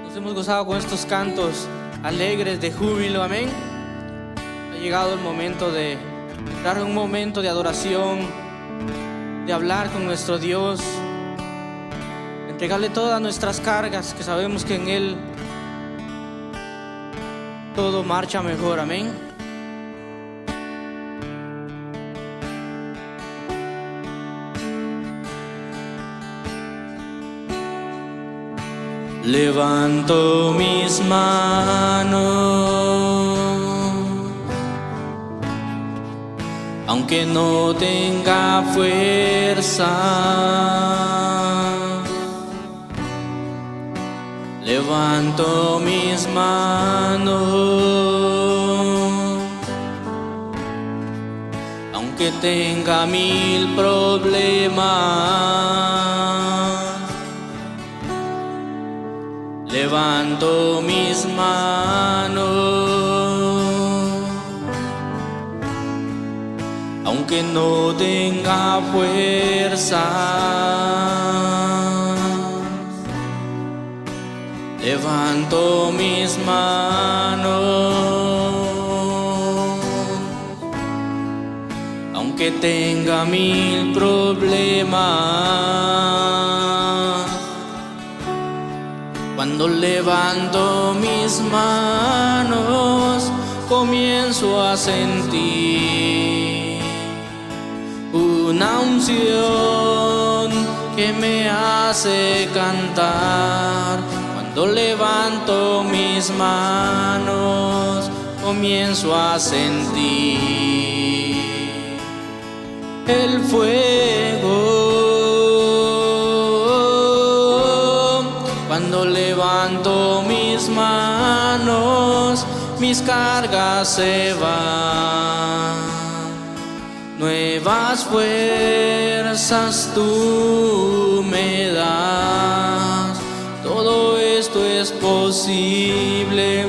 Nos hemos gozado con estos cantos alegres de júbilo, amén. Ha llegado el momento de dar un momento de adoración, de hablar con nuestro Dios, entregarle todas nuestras cargas, que sabemos que en Él todo marcha mejor, amén. Levanto mis manos, aunque no tenga fuerza. Levanto mis manos, aunque tenga 1000 problemas. Levanto mis manos, aunque no tenga fuerza. Levanto mis manos, aunque tenga 1000 problemas. Cuando levanto mis manos, comienzo a sentir una unción que me hace cantar. Cuando levanto mis manos, comienzo a sentir el fuego. Cuando levanto mis manos, mis cargas se van. Nuevas fuerzas tú me das. Todo esto es posible,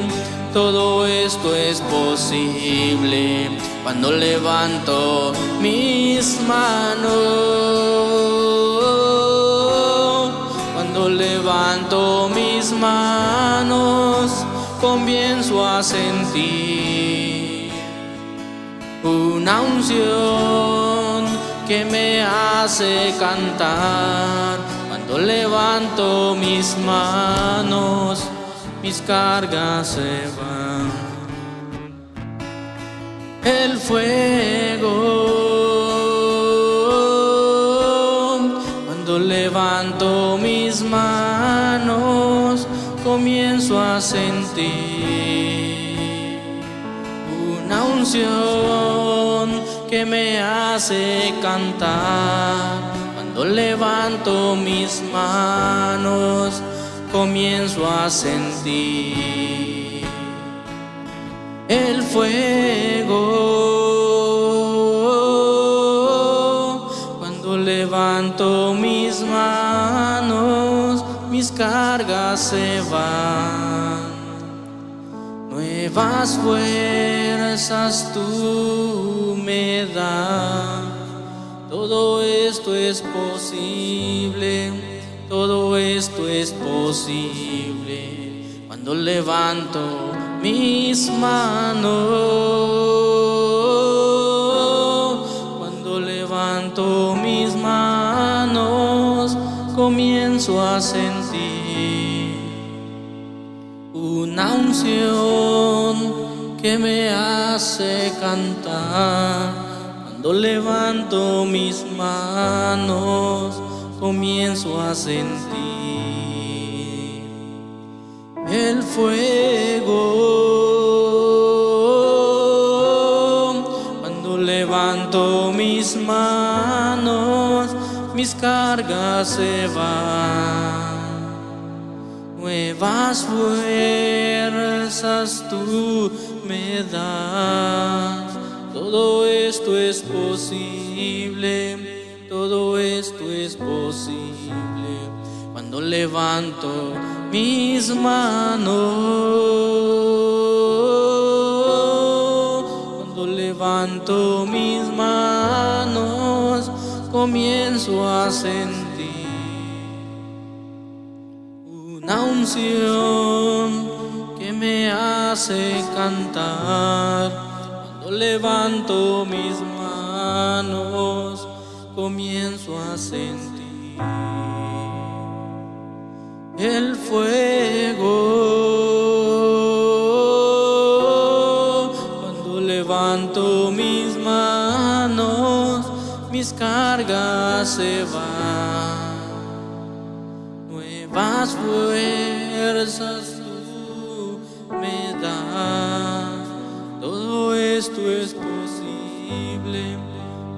todo esto es posible. Cuando levanto mis manos, cuando levanto mis manos, comienzo a sentir una unción que me hace cantar. Cuando levanto mis manos, mis cargas se van. El fuego. Cuando levanto mis manos, comienzo a sentir una unción que me hace cantar. Cuando levanto mis manos, comienzo a sentir el fuego. Cuando levanto mis manos, mis cargas se van. Nuevas fuerzas tú me das. Todo esto es posible, todo esto es posible. Cuando levanto mis manos, cuando levanto mis manos, comienzo a sentir una unción que me hace cantar. Cuando levanto mis manos, comienzo a sentir el fuego. Cuando levanto mis manos, mis cargas se van. Nuevas fuerzas tú me das. Todo esto es posible, todo esto es posible. Cuando levanto mis manos, cuando levanto mis manos, comienzo a sentir una unción que me hace cantar. Cuando levanto mis manos, comienzo a sentir el fuego. Cuando levanto mis manos, mis cargas se van. Nuevas fuerzas tú me das. Todo esto es posible.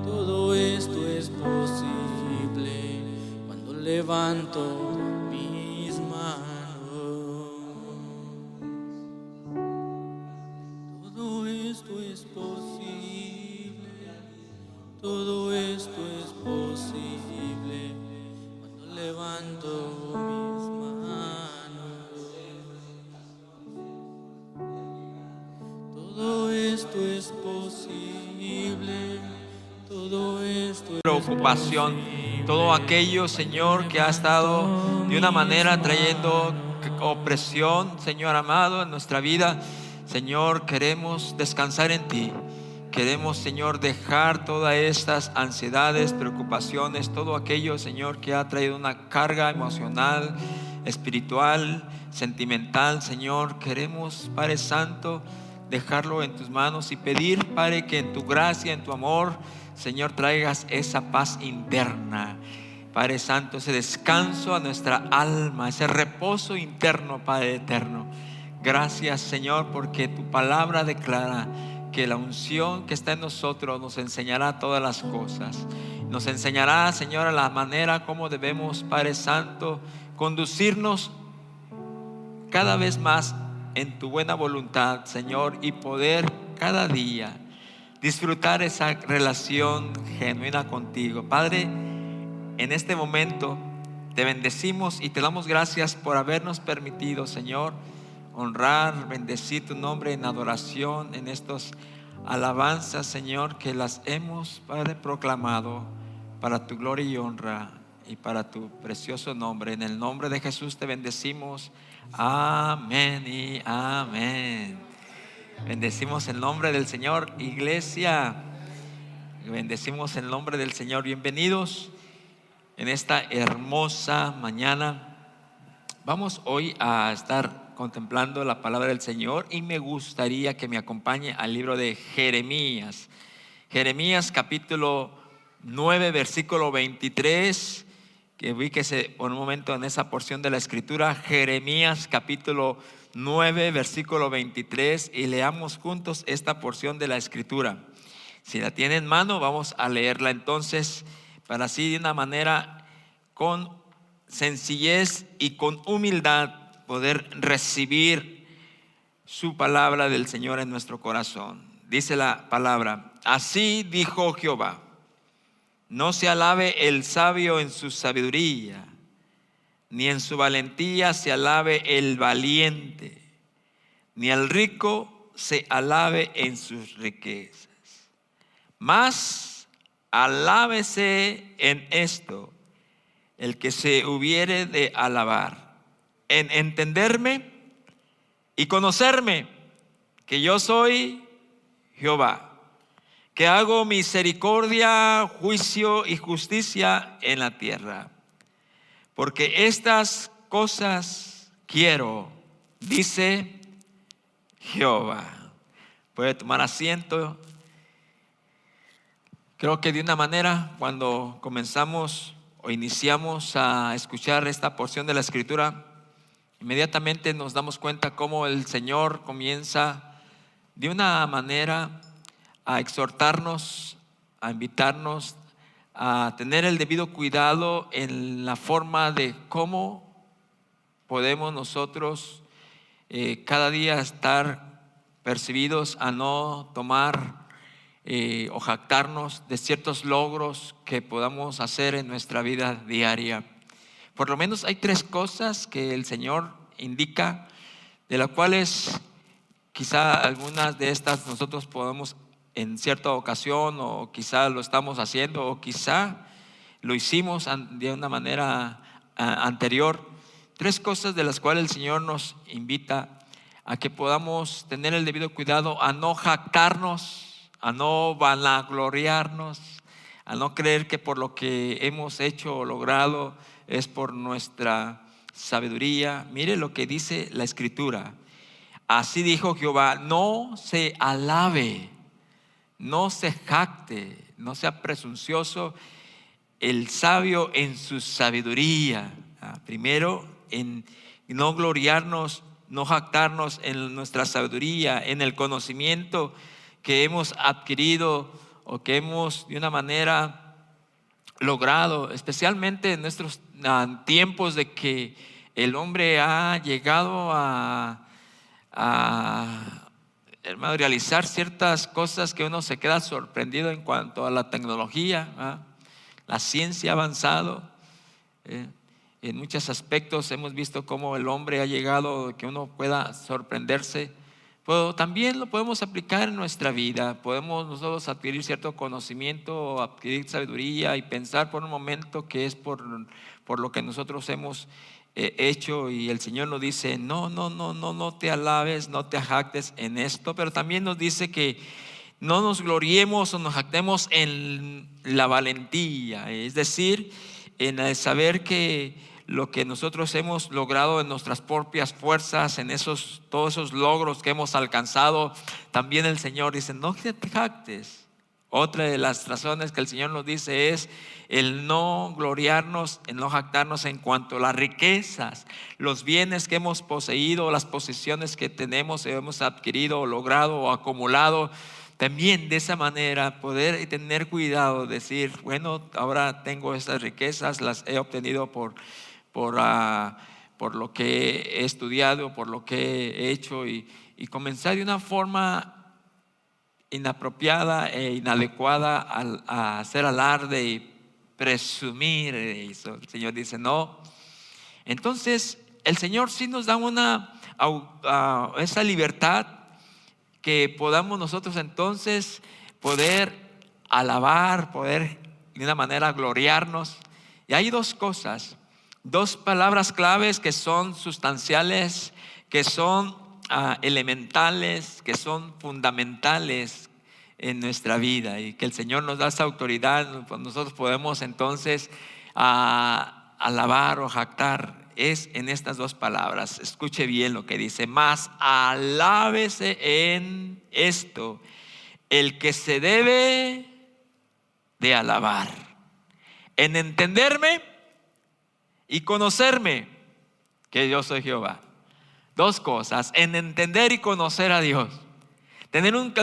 Todo esto es posible cuando levanto mis manos. Todo esto es posible. Todo esto es posible cuando levanto mis manos. Todo esto es posible. Todo esto es preocupación, todo aquello, Señor, que ha estado de una manera trayendo opresión, Señor amado, en nuestra vida. Señor, queremos descansar en ti. Queremos, Señor, dejar todas estas ansiedades, preocupaciones, todo aquello, Señor, que ha traído una carga emocional, espiritual, sentimental. Señor, queremos, Padre Santo, dejarlo en tus manos y pedir, Padre, que en tu gracia, en tu amor, Señor, traigas esa paz interna, Padre Santo, ese descanso a nuestra alma, ese reposo interno, Padre eterno. Gracias, Señor, porque tu palabra declara que la unción que está en nosotros nos enseñará todas las cosas. Nos enseñará, Señor, a la manera como debemos, Padre Santo, conducirnos cada vez más en tu buena voluntad, Señor, y poder cada día disfrutar esa relación genuina contigo. Padre, en este momento te bendecimos y te damos gracias por habernos permitido, Señor, honrar, bendecir tu nombre en adoración, en estos alabanzas, Señor, que las hemos, Padre, proclamado para tu gloria y honra y para tu precioso nombre. En el nombre de Jesús te bendecimos. Amén y amén. Bendecimos el nombre del Señor, iglesia. Bendecimos el nombre del Señor. Bienvenidos en esta hermosa mañana. Vamos hoy a estar contemplando la palabra del Señor y me gustaría que me acompañe al libro de Jeremías. Jeremías capítulo 9, versículo 23. Que ubíquese por un momento en esa porción de la escritura. Jeremías capítulo 9, versículo 23, y leamos juntos esta porción de la escritura. Si la tiene en mano, vamos a leerla entonces, para así de una manera con sencillez y con humildad poder recibir su palabra del Señor en nuestro corazón. Dice la palabra: así dijo Jehová, no se alabe el sabio en su sabiduría, ni en su valentía se alabe el valiente, ni el rico se alabe en sus riquezas. Mas alábese en esto el que se hubiere de alabar, en entenderme y conocerme, que yo soy Jehová, que hago misericordia, juicio y justicia en la tierra. Porque estas cosas quiero, dice Jehová. Puede tomar asiento. Creo que de una manera, cuando comenzamos o iniciamos a escuchar esta porción de la escritura, inmediatamente nos damos cuenta cómo el Señor comienza de una manera a exhortarnos, a invitarnos a tener el debido cuidado en la forma de cómo podemos nosotros cada día estar percibidos a no tomar o jactarnos de ciertos logros que podamos hacer en nuestra vida diaria. Por lo menos hay 3 cosas que el Señor indica, de las cuales quizá algunas de estas nosotros podemos en cierta ocasión, o quizá lo estamos haciendo, o quizá lo hicimos de una manera anterior, Tres cosas de las cuales el Señor nos invita a que podamos tener el debido cuidado, a no jactarnos, a no vanagloriarnos, a no creer que por lo que hemos hecho o logrado es por nuestra sabiduría. Mire lo que dice la Escritura. Así dijo Jehová: no se alabe, no se jacte, no sea presuncioso el sabio en su sabiduría. Primero, en no gloriarnos, no jactarnos en nuestra sabiduría, en el conocimiento que hemos adquirido o que hemos de una manera logrado, especialmente en nuestros tiempos de que el hombre ha llegado a realizar ciertas cosas que uno se queda sorprendido en cuanto a la tecnología. La ciencia ha avanzado. En muchos aspectos hemos visto cómo el hombre ha llegado, que uno pueda sorprenderse. Pero también lo podemos aplicar en nuestra vida. Podemos nosotros adquirir cierto conocimiento, adquirir sabiduría y pensar por un momento que es por lo que nosotros hemos hecho, y el Señor nos dice: no te alabes, no te jactes en esto. Pero también nos dice que no nos gloriemos o nos jactemos en la valentía, es decir, en el saber que lo que nosotros hemos logrado en nuestras propias fuerzas, en todos esos logros que hemos alcanzado, también el Señor dice: no te jactes. Otra de las razones que el Señor nos dice es el no gloriarnos, el no jactarnos en cuanto a las riquezas, los bienes que hemos poseído, las posesiones que tenemos, hemos adquirido, logrado o acumulado. También de esa manera poder tener cuidado, decir: bueno, ahora tengo estas riquezas, las he obtenido por lo que he estudiado, por lo que he hecho, y comenzar de una forma inapropiada e inadecuada a hacer alarde y presumir eso. El Señor dice: no. Entonces el Señor sí nos da esa libertad, que podamos nosotros entonces poder alabar, poder de una manera gloriarnos. Y hay dos cosas, dos palabras claves que son sustanciales, que son elementales, que son fundamentales en nuestra vida, y que el Señor nos da esa autoridad. Nosotros podemos entonces alabar o jactar. Es en estas dos palabras. Escuche bien lo que dice: mas alábese en esto el que se debe de alabar, en entenderme y conocerme, que yo soy Jehová. Dos cosas: en entender y conocer a Dios, tener un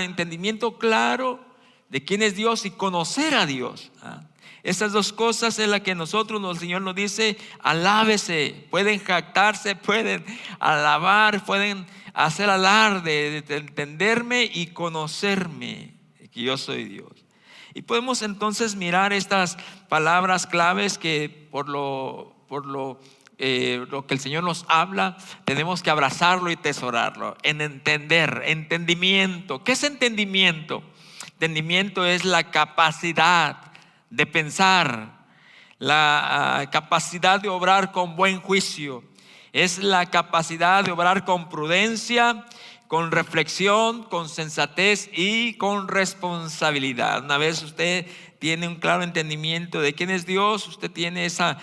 entendimiento claro de quién es Dios y conocer a Dios. Estas dos cosas es la que el Señor nos dice: alábese. Pueden jactarse, pueden alabar, pueden hacer alarde de entenderme y conocerme, que yo soy Dios. Y podemos entonces mirar estas palabras claves que por lo que el Señor nos habla, tenemos que abrazarlo y tesorarlo. En entender, entendimiento. ¿Qué es entendimiento? Entendimiento es la capacidad de pensar, la capacidad de obrar con buen juicio, es la capacidad de obrar con prudencia, con reflexión, con sensatez y con responsabilidad. Una vez usted tiene un claro entendimiento de quién es Dios, usted tiene esa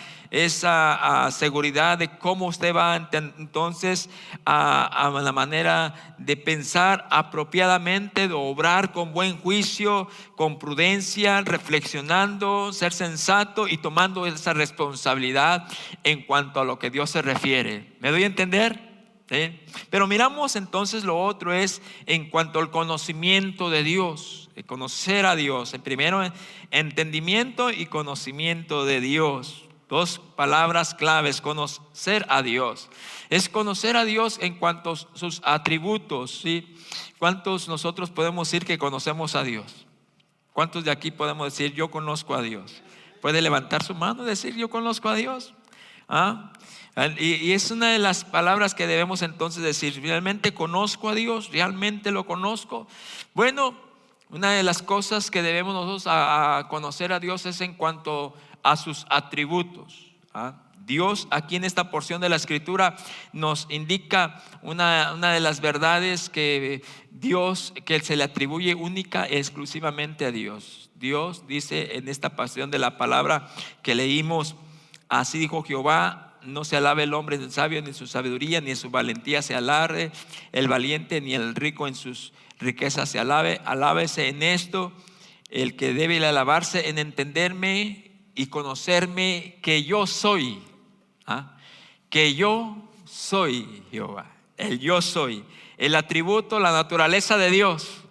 seguridad de cómo usted va entonces a la manera de pensar apropiadamente, de obrar con buen juicio, con prudencia, reflexionando, ser sensato y tomando esa responsabilidad en cuanto a lo que Dios se refiere. ¿Me doy a entender? ¿Sí? Pero miramos entonces lo otro, es en cuanto al conocimiento de Dios, de conocer a Dios. Primero, entendimiento y conocimiento de Dios. Dos palabras claves: conocer a Dios. Es conocer a Dios en cuanto a sus atributos, ¿sí? ¿Cuántos nosotros podemos decir que conocemos a Dios? ¿Cuántos de aquí podemos decir: yo conozco a Dios? ¿Puede levantar su mano y decir: yo conozco a Dios? Y es una de las palabras que debemos entonces decir: ¿realmente conozco a Dios? ¿Realmente lo conozco? Bueno, una de las cosas que debemos nosotros a conocer a Dios es en cuanto a sus atributos. Dios aquí en esta porción de la Escritura nos indica una de las verdades que Dios, que se le atribuye única y exclusivamente a Dios. Dios dice en esta porción de la palabra que leímos: así dijo Jehová, no se alabe el hombre en sabio, ni en su sabiduría, ni en su valentía se alarde el valiente, ni el rico en sus riquezas se alabe. Alábese en esto el que debe alabarse, en entenderme y conocerme, que yo soy. Que yo soy Jehová. El yo soy, el atributo, la naturaleza de Dios.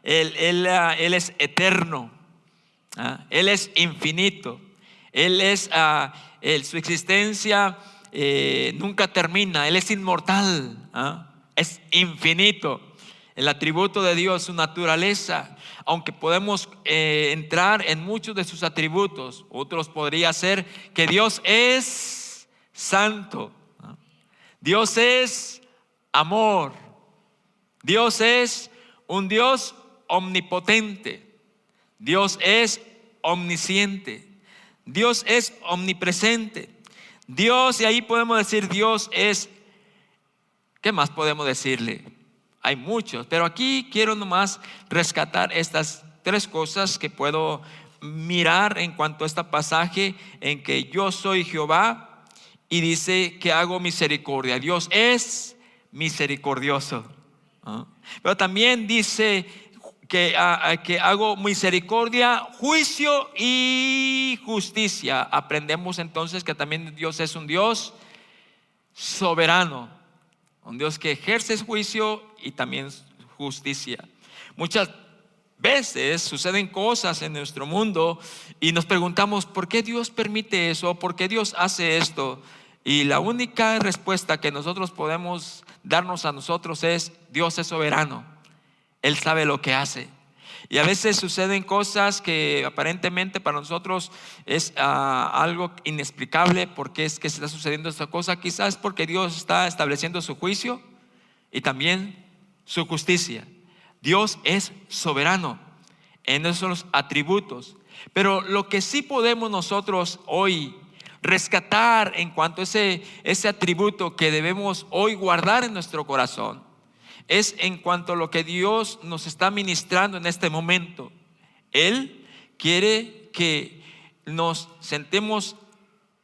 Él es eterno. Él es infinito. Él es, su existencia nunca termina. Él es inmortal. Es infinito. El atributo de Dios, su naturaleza. Aunque podemos entrar en muchos de sus atributos, otros podría ser que Dios es santo, Dios es amor, Dios es un Dios omnipotente, Dios es omnisciente, Dios es omnipresente, Dios, y ahí podemos decir Dios es, ¿qué más podemos decirle? Hay muchos, pero aquí quiero nomás rescatar estas tres cosas que puedo mirar en cuanto a este pasaje en que yo soy Jehová. Y dice que hago misericordia. Dios es misericordioso. Pero también dice que hago misericordia, juicio y justicia. Aprendemos entonces que también Dios es un Dios soberano. Un Dios que ejerce juicio y también justicia. Muchas veces suceden cosas en nuestro mundo y nos preguntamos: ¿por qué Dios permite eso? ¿Por qué Dios hace esto? Y la única respuesta que nosotros podemos darnos a nosotros es: Dios es soberano, Él sabe lo que hace. Y a veces suceden cosas que aparentemente para nosotros es algo inexplicable. ¿Por qué es que se está sucediendo esta cosa? Quizás porque Dios está estableciendo su juicio y también su justicia. Dios es soberano en esos atributos. Pero lo que sí podemos nosotros hoy rescatar en cuanto a ese atributo que debemos hoy guardar en nuestro corazón es en cuanto a lo que Dios nos está ministrando en este momento. Él quiere que nos sentemos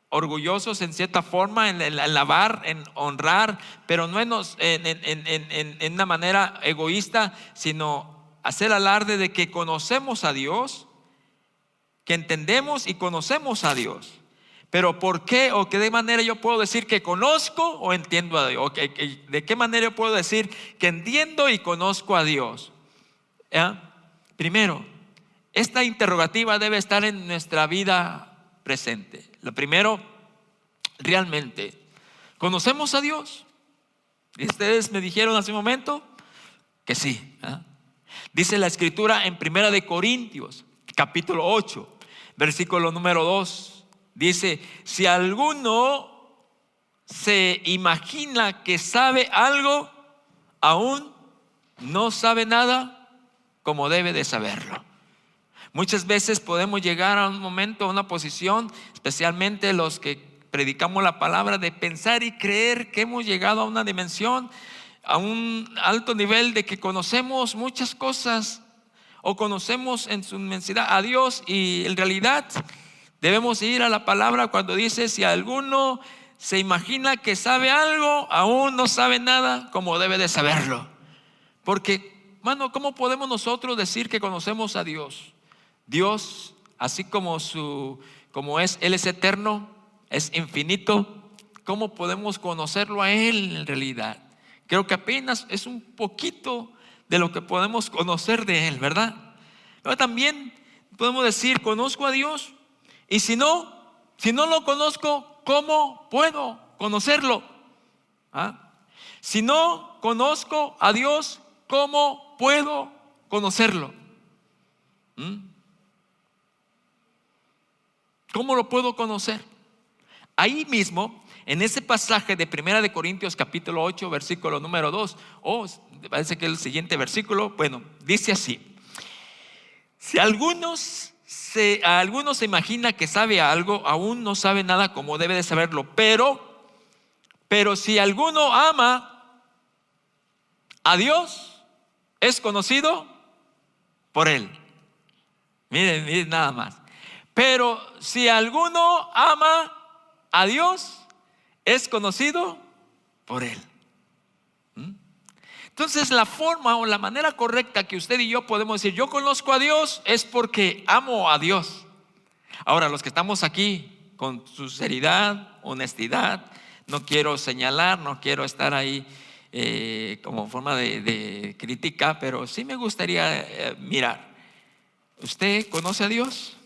orgullosos en cierta forma, en alabar, en honrar, pero no en una manera egoísta, sino hacer alarde de que conocemos a Dios, que entendemos y conocemos a Dios. Pero ¿por qué o de qué manera yo puedo decir que conozco o entiendo a Dios? ¿De qué manera yo puedo decir que entiendo y conozco a Dios? Primero, esta interrogativa debe estar en nuestra vida presente. Lo primero, realmente, ¿conocemos a Dios? Y ustedes me dijeron hace un momento que sí. Dice la Escritura en 1 de Corintios, capítulo 8, versículo número 2. Dice: si alguno se imagina que sabe algo, aún no sabe nada como debe de saberlo. Muchas veces podemos llegar a un momento, a una posición, especialmente los que predicamos la palabra, de pensar y creer que hemos llegado a una dimensión, a un alto nivel de que conocemos muchas cosas o conocemos en su inmensidad a Dios, y en realidad debemos ir a la palabra cuando dice: si alguno se imagina que sabe algo, aún no sabe nada como debe de saberlo. Porque, hermano, ¿cómo podemos nosotros decir que conocemos a Dios? Dios, así como Él es eterno, es infinito. ¿Cómo podemos conocerlo a Él en realidad? Creo que apenas es un poquito de lo que podemos conocer de Él, ¿verdad? Pero también podemos decir: conozco a Dios. Y si no lo conozco, ¿cómo puedo conocerlo? Si no conozco a Dios, ¿cómo puedo conocerlo? ¿Cómo lo puedo conocer? Ahí mismo, en ese pasaje de 1 de Corintios capítulo 8, versículo número 2, parece que es el siguiente versículo, bueno, dice así: si algunos alguno se imagina que sabe algo, aún no sabe nada como debe de saberlo. Pero si alguno ama a Dios, es conocido por Él. Miren nada más. Pero si alguno ama a Dios, es conocido por Él. Entonces la forma o la manera correcta que usted y yo podemos decir yo conozco a Dios es porque amo a Dios. Ahora, los que estamos aquí con sinceridad, honestidad, no quiero señalar, no quiero estar ahí como forma de crítica, pero sí me gustaría mirar. ¿Usted conoce a Dios?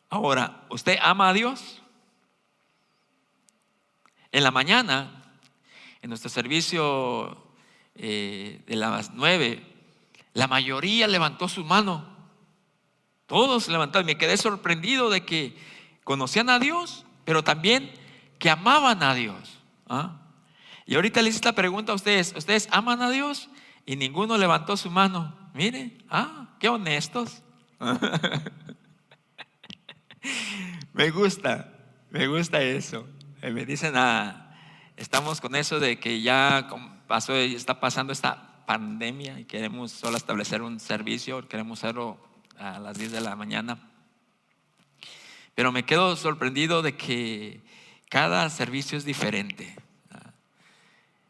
Ahora, ¿usted ama a Dios? En la mañana, en nuestro servicio de las 9, la mayoría levantó su mano. Todos levantaron. Me quedé sorprendido de que conocían a Dios, pero también que amaban a Dios. Y ahorita les hice esta pregunta a ustedes: ¿ustedes aman a Dios? Y ninguno levantó su mano. Mire, qué honestos. Me gusta eso. Me dicen, estamos con eso de que ya está pasando esta pandemia y queremos solo establecer un servicio, queremos hacerlo a las 10 de la mañana. Pero me quedo sorprendido de que cada servicio es diferente.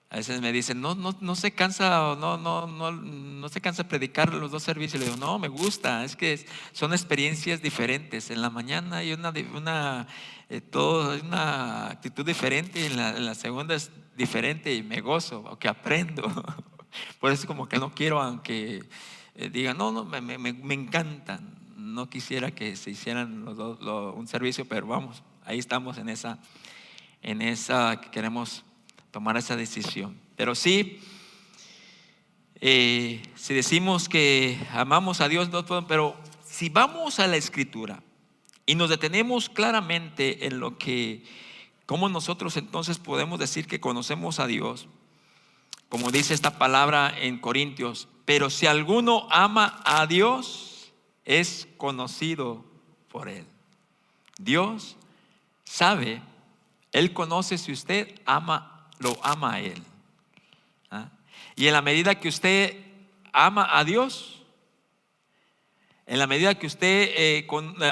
A veces me dicen, no se cansa, no se cansa de predicar los dos servicios. Le digo, no, me gusta, es que son experiencias diferentes. En la mañana hay una actitud diferente, y en la segunda es diferente y me gozo, porque aprendo. Por eso como que no quiero, aunque digan, me encantan. No quisiera que se hicieran los dos un servicio, pero vamos, ahí estamos en esa que queremos tomar esa decisión. Pero sí, si decimos que amamos a Dios, pero si vamos a la Escritura y nos detenemos claramente en cómo nosotros entonces podemos decir que conocemos a Dios, como dice esta palabra en Corintios: pero si alguno ama a Dios, es conocido por Él. Dios sabe, Él conoce si usted lo ama a Él. Y en la medida que usted ama a Dios, en la medida que usted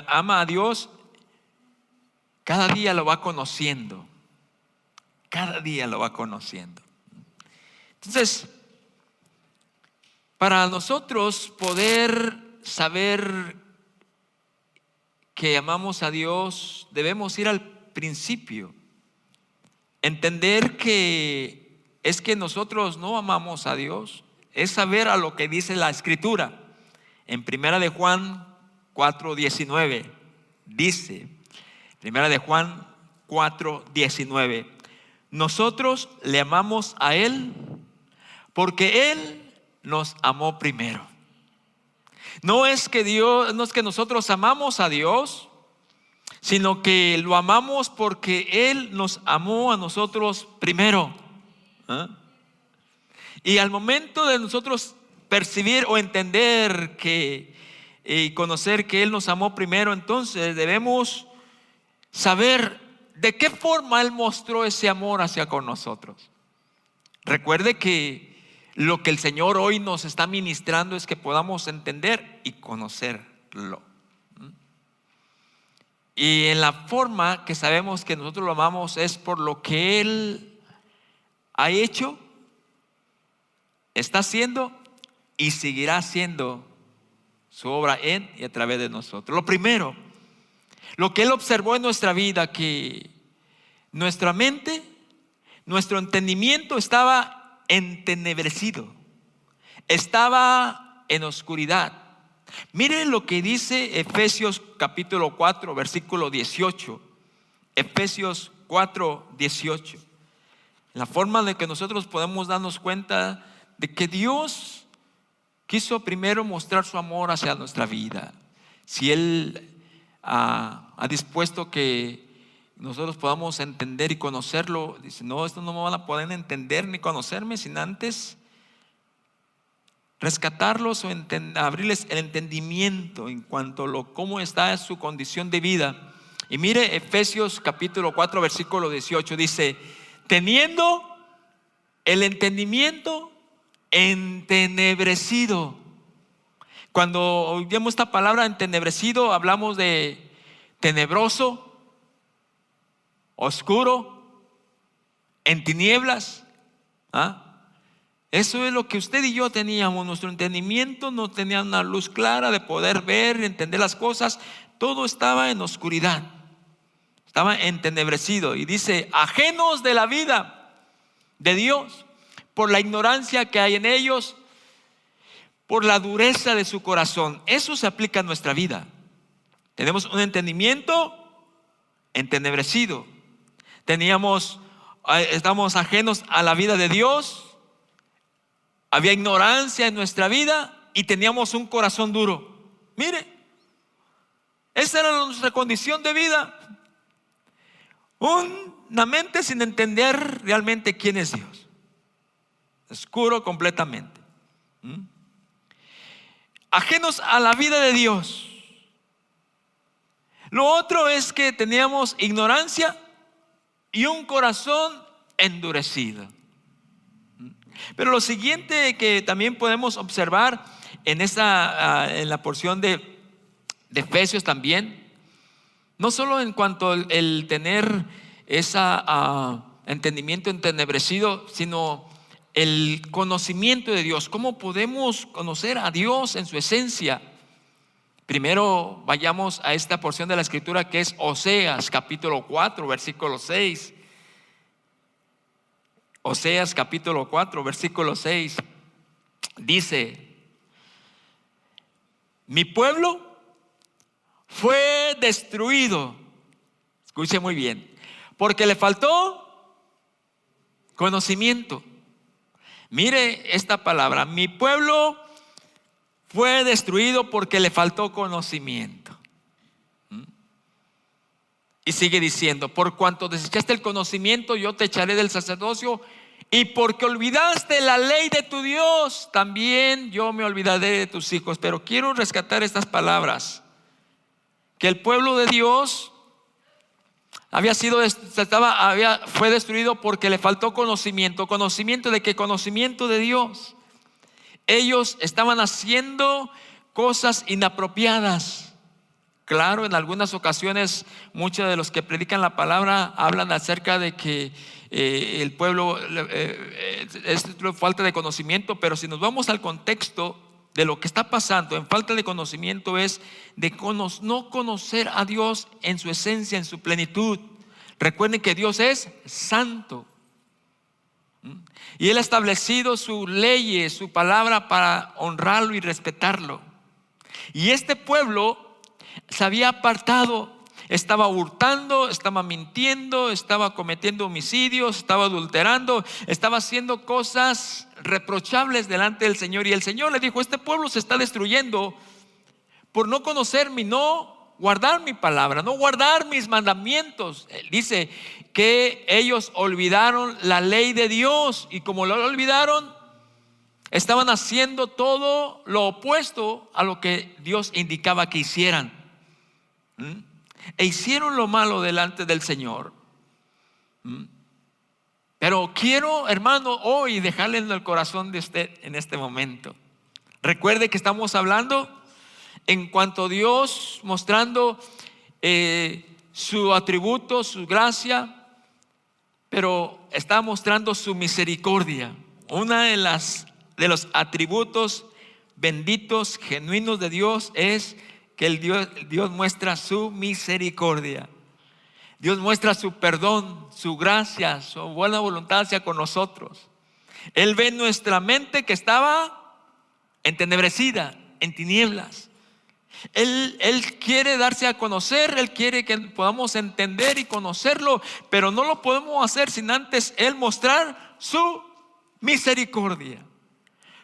ama a Dios, cada día lo va conociendo. Cada día lo va conociendo. Entonces, para nosotros poder saber que amamos a Dios, debemos ir al principio. Entender que es que nosotros no amamos a Dios, es saber a lo que dice la Escritura. En 1 de Juan 4:19 dice, 1 de Juan 4:19, nosotros le amamos a Él porque Él nos amó primero. No es que nosotros amamos a Dios, sino que lo amamos porque Él nos amó a nosotros primero. Y al momento de nosotros percibir o entender y conocer que Él nos amó primero, entonces debemos saber de qué forma Él mostró ese amor hacia con nosotros. Recuerde que lo que el Señor hoy nos está ministrando es que podamos entender y conocerlo. Y en la forma que sabemos que nosotros lo amamos es por lo que Él ha hecho, está haciendo y seguirá haciendo su obra en y a través de nosotros. Lo primero, lo que Él observó en nuestra vida, que nuestra mente, nuestro entendimiento estaba entenebrecido, estaba en oscuridad. Miren lo que dice Efesios capítulo 4 versículo 18. Efesios 4:18. La forma en que nosotros podemos darnos cuenta de que Dios quiso primero mostrar su amor hacia nuestra vida. Si Él ha dispuesto que nosotros podamos entender y conocerlo, dice, no, esto no me van a poder entender ni conocerme sin antes rescatarlos o abrirles el entendimiento en cuanto a cómo está su condición de vida. Y mire Efesios capítulo 4 versículo 18, dice: teniendo el entendimiento entenebrecido. Cuando oímos esta palabra entenebrecido, hablamos de tenebroso, oscuro, en tinieblas. Eso es lo que usted y yo teníamos. Nuestro entendimiento no tenía una luz clara de poder ver, entender las cosas. Todo estaba en oscuridad, estaba entenebrecido. Y dice: ajenos de la vida de Dios, por la ignorancia que hay en ellos, por la dureza de su corazón. Eso se aplica a nuestra vida. Tenemos un entendimiento entenebrecido. Estamos ajenos a la vida de Dios. Había ignorancia en nuestra vida y teníamos un corazón duro. Mire, esa era nuestra condición de vida. Una mente sin entender realmente quién es Dios. Oscuro completamente. Ajenos a la vida de Dios. Lo otro es que teníamos ignorancia y un corazón endurecido. Pero lo siguiente que también podemos observar en la porción de Efesios también, no solo en cuanto el tener ese entendimiento entenebrecido, sino el conocimiento de Dios. ¿Cómo podemos conocer a Dios en su esencia? Primero vayamos a esta porción de la escritura que es Oseas capítulo 4 versículo 6. Oseas capítulo 4 versículo 6 dice: mi pueblo fue destruido, escuche muy bien, porque le faltó conocimiento. Mire esta palabra: mi pueblo fue destruido porque le faltó conocimiento. Y sigue diciendo: por cuanto desechaste el conocimiento, yo te echaré del sacerdocio, y porque olvidaste la ley de tu Dios, también yo me olvidaré de tus hijos. Pero quiero rescatar estas palabras: que el pueblo de Dios fue destruido porque le faltó conocimiento. ¿Conocimiento de qué? Conocimiento de Dios. Ellos estaban haciendo cosas inapropiadas. Claro, en algunas ocasiones muchos de los que predican la palabra hablan acerca de que el pueblo es falta de conocimiento. Pero si nos vamos al contexto de lo que está pasando en falta de conocimiento, es de no conocer a Dios en su esencia, en su plenitud. Recuerden que Dios es santo y Él ha establecido sus leyes, su palabra, para honrarlo y respetarlo. Y este pueblo se había apartado, estaba hurtando, estaba mintiendo, estaba cometiendo homicidios, estaba adulterando, estaba haciendo cosas reprochables delante del Señor. Y el Señor le dijo: este pueblo se está destruyendo por no conocerme, no guardar mi palabra, no guardar mis mandamientos. Él dice que ellos olvidaron la ley de Dios, y como lo olvidaron, estaban haciendo todo lo opuesto a lo que Dios indicaba que hicieran. E hicieron lo malo delante del Señor. Pero quiero, hermano, hoy dejarle en el corazón de usted en este momento. Recuerde que estamos hablando en cuanto a Dios mostrando su atributo, su gracia, pero está mostrando su misericordia. Una de los atributos benditos, genuinos de Dios es que Dios muestra su misericordia. Dios muestra su perdón, su gracia, su buena voluntad hacia con nosotros. Él ve nuestra mente que estaba entenebrecida, en tinieblas. Él quiere darse a conocer, Él quiere que podamos entender y conocerlo, pero no lo podemos hacer sin antes Él mostrar su misericordia,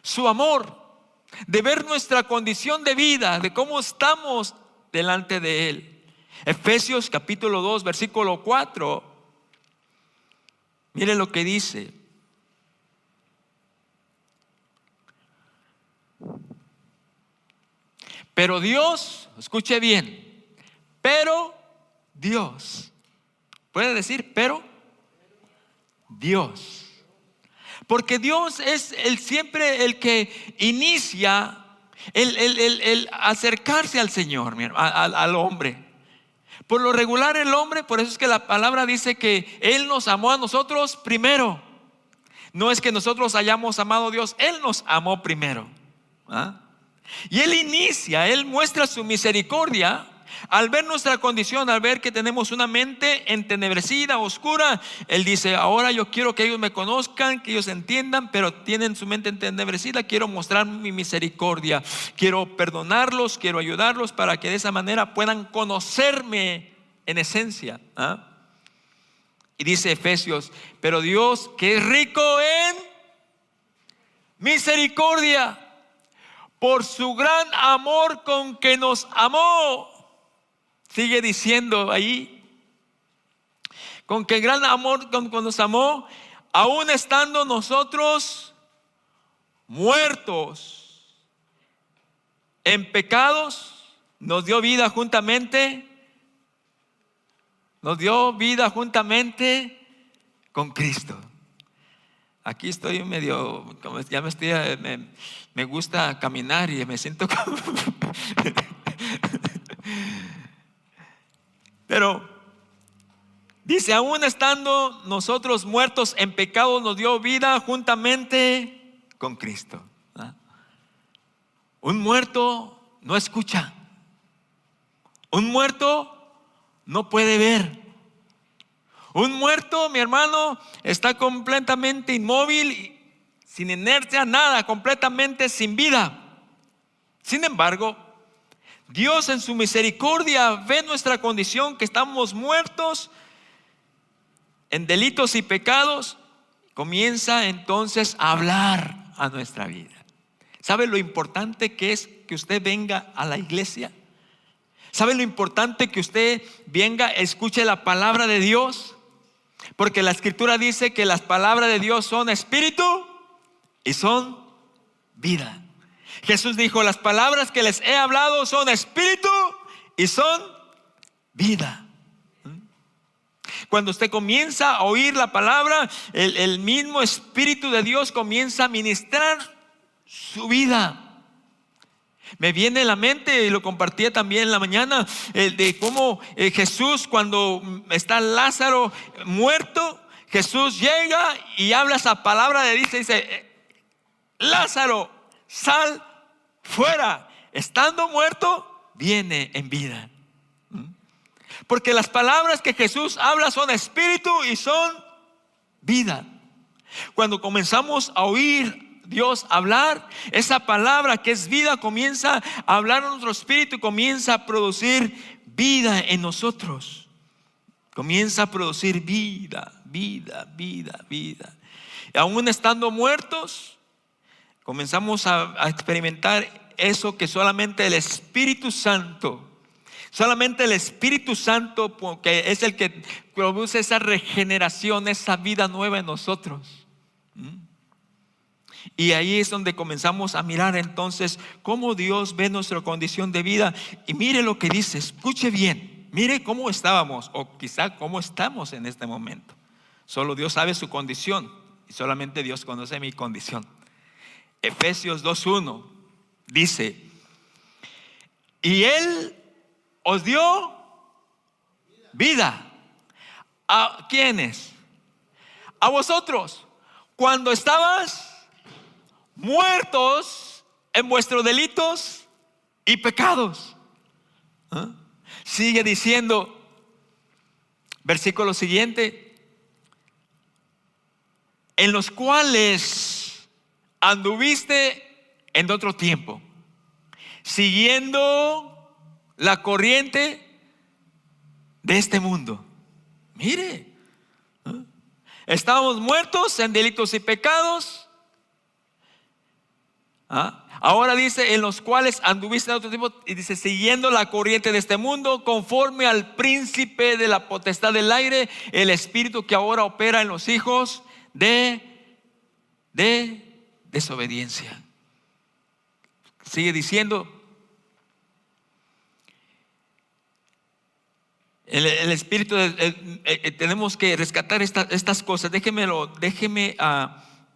su amor, de ver nuestra condición de vida, de cómo estamos delante de Él. Efesios capítulo 2 versículo 4, mire lo que dice: Pero Dios, escuche bien, pero Dios. ¿Puede decir pero? Dios. Porque Dios es siempre el que inicia el acercarse al Señor, al hombre. Por lo regular el hombre, por eso es que la palabra dice que Él nos amó a nosotros primero. No es que nosotros hayamos amado a Dios, Él nos amó primero. Y Él inicia, Él muestra su misericordia al ver nuestra condición, al ver que tenemos una mente entenebrecida, oscura. Él dice: ahora yo quiero que ellos me conozcan, que ellos entiendan, pero tienen su mente entenebrecida. Quiero mostrar mi misericordia, quiero perdonarlos, quiero ayudarlos para que de esa manera puedan conocerme en esencia. Y dice Efesios: pero Dios, que es rico en misericordia, por su gran amor con que nos amó. Sigue diciendo ahí, con que gran amor con que nos amó, aún estando nosotros muertos en pecados, nos dio vida juntamente con Cristo. Aquí estoy medio, como ya me gusta caminar y me siento como pero dice: aún estando nosotros muertos en pecado, nos dio vida juntamente con Cristo. Un muerto no escucha. Un muerto no puede ver. Un muerto, mi hermano, está completamente inmóvil, sin inercia, nada, completamente sin vida. Sin embargo, Dios en su misericordia ve nuestra condición, que estamos muertos en delitos y pecados. Comienza entonces a hablar a nuestra vida. ¿Sabe lo importante que es que usted venga a la iglesia? ¿Sabe lo importante que usted venga, escuche la palabra de Dios? Porque la escritura dice que las palabras de Dios son espíritu y son vida. Jesús dijo: las palabras que les he hablado son espíritu y son vida. Cuando usted comienza a oír la palabra, el mismo Espíritu de Dios comienza a ministrar su vida. Me viene a la mente, y lo compartía también en la mañana, de cómo Jesús, cuando está Lázaro muerto, Jesús llega y habla esa palabra de Dios, dice: Lázaro, sal fuera. Estando muerto, viene en vida. Porque las palabras que Jesús habla son espíritu y son vida. Cuando comenzamos a oír Dios hablar, esa palabra que es vida comienza a hablar en nuestro espíritu y comienza a producir vida en nosotros. Comienza a producir vida. Y aún estando muertos, comenzamos a experimentar eso que solamente el Espíritu Santo, porque es el que produce esa regeneración, esa vida nueva en nosotros. Y ahí es donde comenzamos a mirar entonces cómo Dios ve nuestra condición de vida. Y mire lo que dice, escuche bien, mire cómo estábamos, o quizá cómo estamos en este momento. Solo Dios sabe su condición y solamente Dios conoce mi condición. Efesios 2:1 dice: y Él os dio vida. ¿A quiénes? A vosotros, cuando estabas muertos en vuestros delitos y pecados. Sigue diciendo, versículo siguiente: en los cuales anduviste en otro tiempo, siguiendo la corriente de este mundo. Mire, estábamos muertos en delitos y pecados. Ahora dice: en los cuales anduviste en otro tiempo, y dice: siguiendo la corriente de este mundo, conforme al príncipe de la potestad del aire, el espíritu que ahora opera en los hijos de desobediencia. Sigue diciendo: El espíritu, tenemos que rescatar estas cosas. Déjeme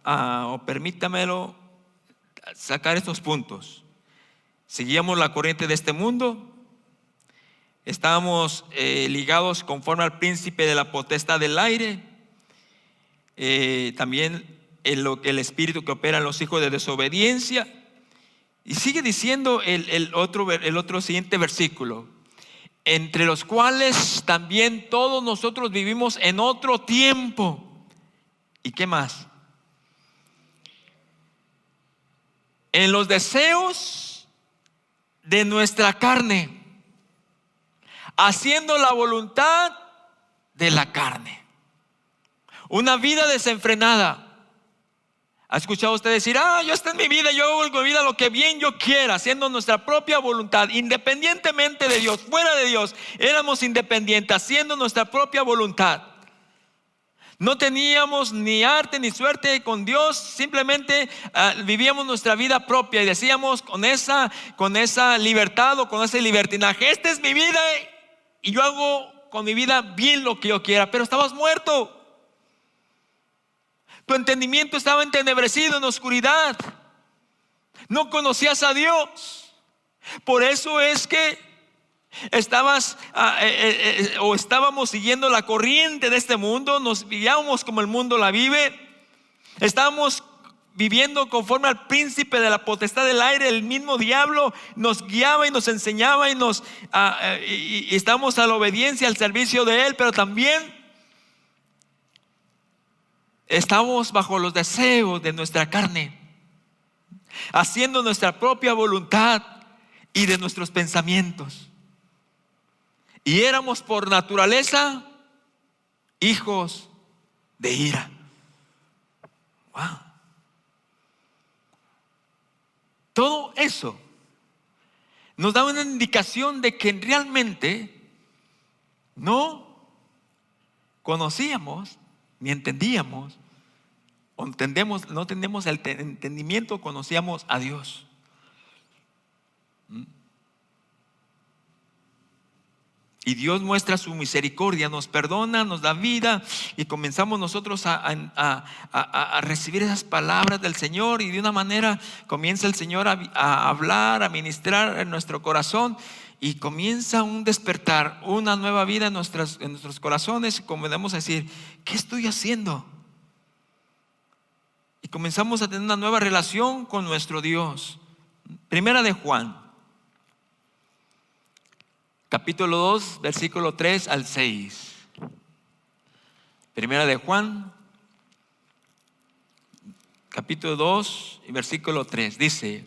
o permítamelo sacar estos puntos. Seguíamos la corriente de este mundo. Estábamos ligados conforme al príncipe de la potestad del aire. También el espíritu que opera en los hijos de desobediencia. Y sigue diciendo el otro siguiente versículo: entre los cuales también todos nosotros vivimos en otro tiempo. ¿Y qué más? En los deseos de nuestra carne, haciendo la voluntad de la carne. Una vida desenfrenada. ¿Ha escuchado usted decir: yo estoy en mi vida, yo hago en mi vida lo que bien yo quiera, haciendo nuestra propia voluntad, independientemente de Dios, fuera de Dios? Éramos independientes, haciendo nuestra propia voluntad. No teníamos ni arte ni suerte con Dios, simplemente vivíamos nuestra vida propia y decíamos con esa libertad o con ese libertinaje: esta es mi vida y yo hago con mi vida bien lo que yo quiera. Pero estabas muerto. Tu entendimiento estaba entenebrecido en oscuridad. No conocías a Dios. Por eso es que estábamos siguiendo la corriente de este mundo. Nos vivíamos como el mundo la vive. Estábamos viviendo conforme al príncipe de la potestad del aire. El mismo diablo nos guiaba y nos enseñaba y estábamos a la obediencia, al servicio de él. Pero también estamos bajo los deseos de nuestra carne, haciendo nuestra propia voluntad y de nuestros pensamientos. Y éramos por naturaleza hijos de ira. Wow. Todo eso nos da una indicación de que realmente no conocíamos ni entendíamos, no tenemos el entendimiento, conocíamos a Dios. Y Dios muestra su misericordia, nos perdona, nos da vida, y comenzamos nosotros a recibir esas palabras del Señor, y de una manera comienza el Señor a hablar, a ministrar en nuestro corazón, y comienza un despertar, una nueva vida en nuestros corazones. Comenzamos a decir: ¿qué estoy haciendo? Y comenzamos a tener una nueva relación con nuestro Dios. Primera de Juan, capítulo 2, versículo 3 al 6. Primera de Juan, capítulo 2 y versículo 3. Dice: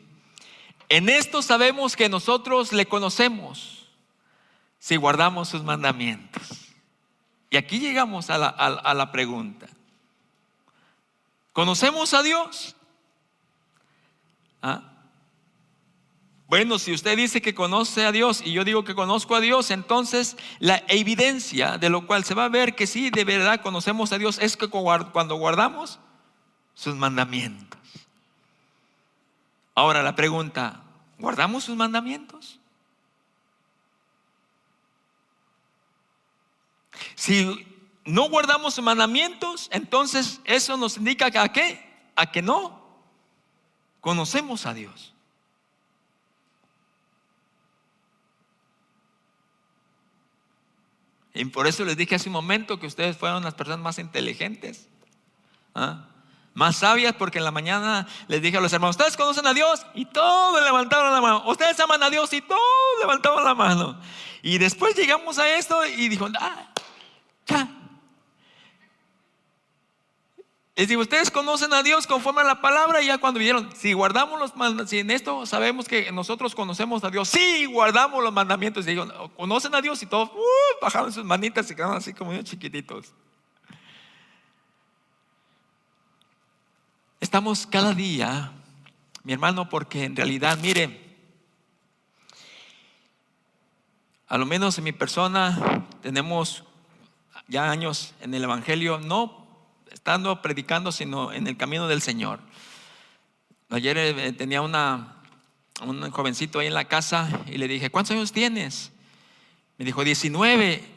en esto sabemos que nosotros le conocemos, si guardamos sus mandamientos. Y aquí llegamos a la pregunta: ¿conocemos a Dios? Bueno, si usted dice que conoce a Dios y yo digo que conozco a Dios, entonces la evidencia de lo cual se va a ver que sí, de verdad conocemos a Dios, es que cuando guardamos sus mandamientos. Ahora la pregunta: ¿guardamos sus mandamientos? Si no guardamos sus mandamientos, entonces eso nos indica que ¿a qué? A que no conocemos a Dios. Y por eso les dije hace un momento que ustedes fueron las personas más inteligentes, más sabias, porque en la mañana les dije a los hermanos: ¿ustedes conocen a Dios? Y todos levantaron la mano. ¿Ustedes aman a Dios? Y todos levantaron la mano. Y después llegamos a esto y dijo: ya. Les digo: ¿ustedes conocen a Dios conforme a la palabra? Y ya cuando vieron: si guardamos los mandamientos, si en esto sabemos que nosotros conocemos a Dios, sí, guardamos los mandamientos. Y digo: ¿conocen a Dios? Y todos bajaron sus manitas y quedaron así como chiquititos. Estamos cada día, mi hermano, porque en realidad, mire, a lo menos en mi persona tenemos ya años en el evangelio, no estando predicando, sino en el camino del Señor. Ayer tenía un jovencito ahí en la casa y le dije: ¿cuántos años tienes? Me dijo: 19.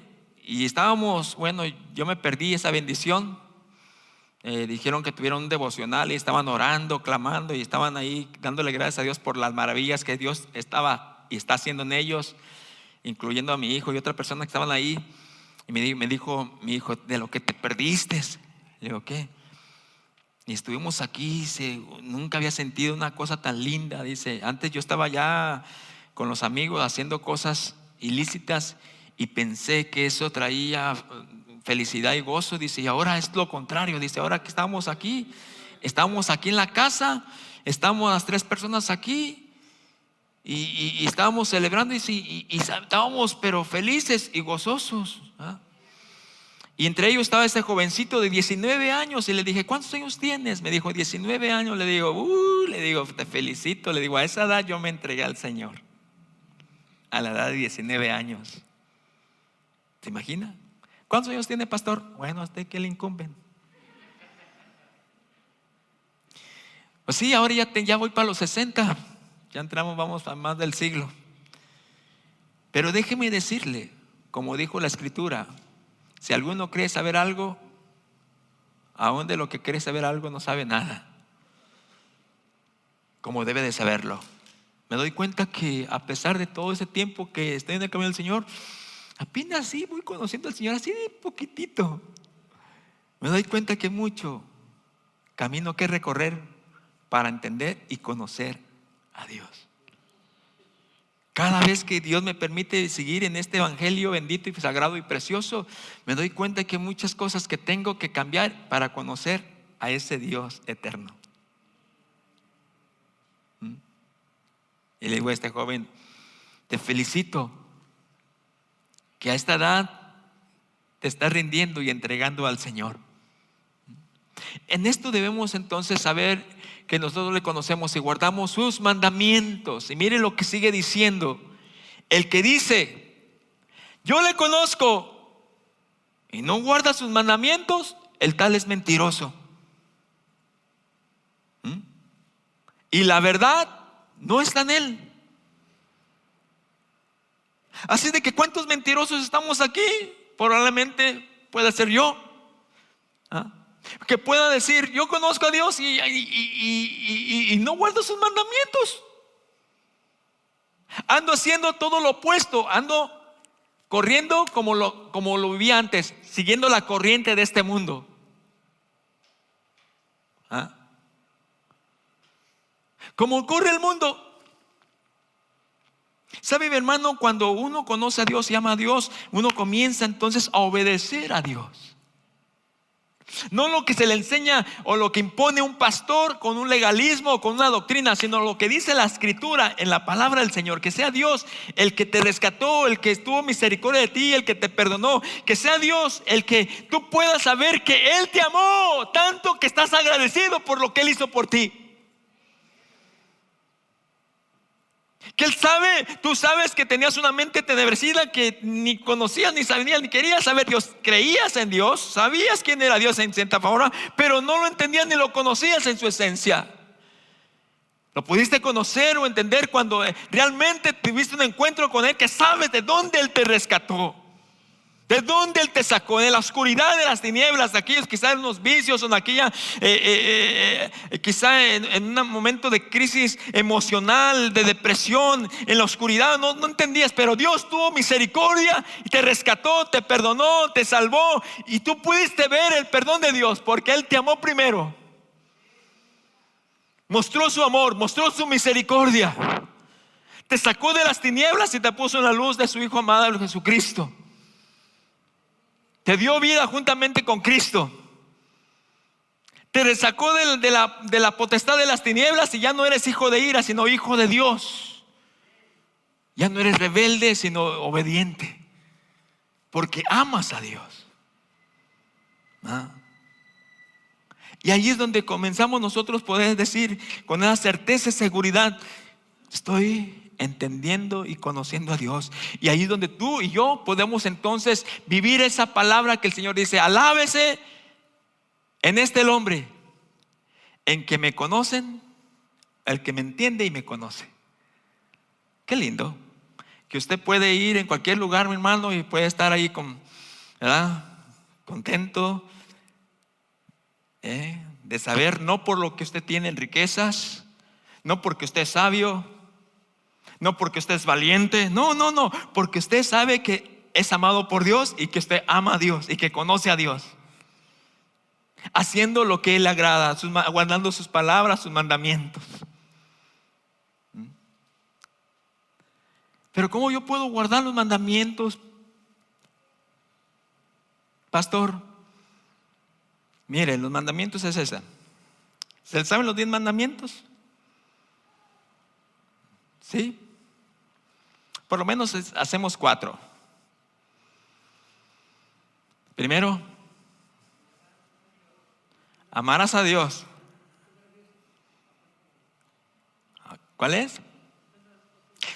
y estábamos, bueno, yo me perdí esa bendición. Dijeron que tuvieron un devocional y estaban orando, clamando y estaban ahí dándole gracias a Dios por las maravillas que Dios estaba y está haciendo en ellos, incluyendo a mi hijo y otra persona que estaban ahí. Y me dijo mi hijo: de lo que te perdiste. Le digo: ¿qué? Y estuvimos aquí, nunca había sentido una cosa tan linda. Dice: antes yo estaba ya con los amigos haciendo cosas ilícitas y pensé que eso traía felicidad y gozo. Dice: y ahora es lo contrario. Dice: ahora que estamos aquí en la casa, estamos las 3 personas aquí y estábamos celebrando y estábamos pero felices y gozosos, ¿ah? Y entre ellos estaba ese jovencito de 19 años y le dije: ¿cuántos años tienes? Me dijo: 19 años. Le digo: te felicito. Le digo: a esa edad yo me entregué al Señor, a la edad de 19 años. ¿Se imagina? ¿Cuántos años tiene, pastor? Bueno, ¿a usted qué le incumben? Pues sí, ahora ya voy para los 60. Ya entramos, vamos a más del siglo. Pero déjeme decirle, como dijo la Escritura: si alguno cree saber algo, aún de lo que cree saber algo no sabe nada, como debe de saberlo. Me doy cuenta que a pesar de todo ese tiempo que estoy en el camino del Señor, apenas así voy conociendo al Señor, así de poquitito. Me doy cuenta que mucho camino que recorrer para entender y conocer a Dios. Cada vez que Dios me permite seguir en este evangelio bendito y sagrado y precioso, me doy cuenta que hay muchas cosas que tengo que cambiar para conocer a ese Dios eterno. Y le digo a este joven: te felicito que a esta edad te estás rindiendo y entregando al Señor. En esto debemos entonces saber que nosotros le conocemos y guardamos sus mandamientos. Y mire lo que sigue diciendo: el que dice yo le conozco y no guarda sus mandamientos, el tal es mentiroso, y la verdad no está en él. Así de que ¿cuántos mentirosos estamos aquí? Probablemente pueda ser yo, que pueda decir: yo conozco a Dios y no guardo sus mandamientos. Ando haciendo todo lo opuesto, ando corriendo como lo vivía antes, siguiendo la corriente de este mundo. Como corre el mundo. ¿Sabe, mi hermano? Cuando uno conoce a Dios y ama a Dios, uno comienza entonces a obedecer a Dios. No lo que se le enseña o lo que impone un pastor con un legalismo o con una doctrina, sino lo que dice la Escritura en la palabra del Señor. Que sea Dios el que te rescató, el que tuvo misericordia de ti, el que te perdonó. Que sea Dios el que tú puedas saber que Él te amó tanto que estás agradecido por lo que Él hizo por ti. Que Él sabe, tú sabes que tenías una mente tenebrecida, que ni conocías, ni sabías, ni querías saber Dios. Creías en Dios, sabías quién era Dios en cierta forma, pero no lo entendías ni lo conocías en su esencia. Lo pudiste conocer o entender cuando realmente tuviste un encuentro con Él, que sabes de dónde Él te rescató, de dónde Él te sacó, de la oscuridad de las tinieblas, de aquellos quizás en unos vicios o en aquella, quizá en un momento de crisis emocional, de depresión, en la oscuridad, no entendías, pero Dios tuvo misericordia y te rescató, te perdonó, te salvó, y tú pudiste ver el perdón de Dios porque Él te amó primero. Mostró su amor, mostró su misericordia, te sacó de las tinieblas y te puso en la luz de su Hijo amado Jesucristo. Te dio vida juntamente con Cristo. Te resacó de la potestad de las tinieblas y ya no eres hijo de ira, sino hijo de Dios. Ya no eres rebelde, sino obediente, porque amas a Dios. Y ahí es donde comenzamos nosotros poder decir con esa certeza y seguridad: estoy entendiendo y conociendo a Dios. Y ahí es donde tú y yo podemos entonces vivir esa palabra que el Señor dice: alábese en el hombre, en que me conocen, el que me entiende y me conoce. Qué lindo que usted puede ir en cualquier lugar, mi hermano, y puede estar ahí con ¿verdad? Contento de saber, no por lo que usted tiene en riquezas, no porque usted es sabio, no porque usted es valiente, no, porque usted sabe que es amado por Dios y que usted ama a Dios y que conoce a Dios, haciendo lo que Él le agrada, guardando sus palabras, sus mandamientos. Pero ¿cómo yo puedo guardar los mandamientos, pastor? Mire, los mandamientos es esa. ¿Se saben los 10 mandamientos? ¿Sí? Por lo menos hacemos 4. Primero, amarás a Dios. ¿Cuál es?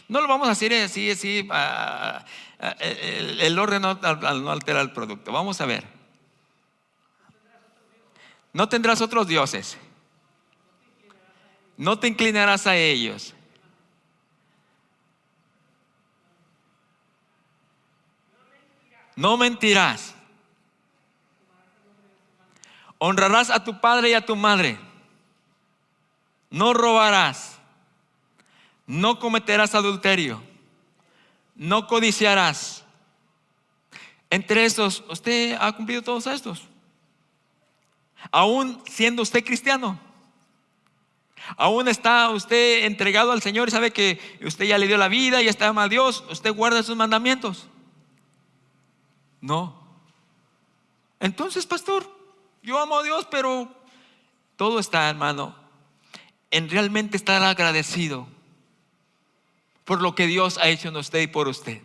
No lo vamos a hacer así. El orden no altera el producto. Vamos a ver. No tendrás otros dioses. No te inclinarás a ellos. No mentirás. Honrarás a tu padre y a tu madre. No robarás. No cometerás adulterio. No codiciarás. Entre estos, ¿usted ha cumplido todos estos? Aún siendo usted cristiano, aún está usted entregado al Señor y sabe que usted ya le dio la vida y está ama a Dios, ¿usted guarda sus mandamientos? No. Entonces, pastor, yo amo a Dios, pero todo está, hermano, en realmente estar agradecido por lo que Dios ha hecho en usted y por usted.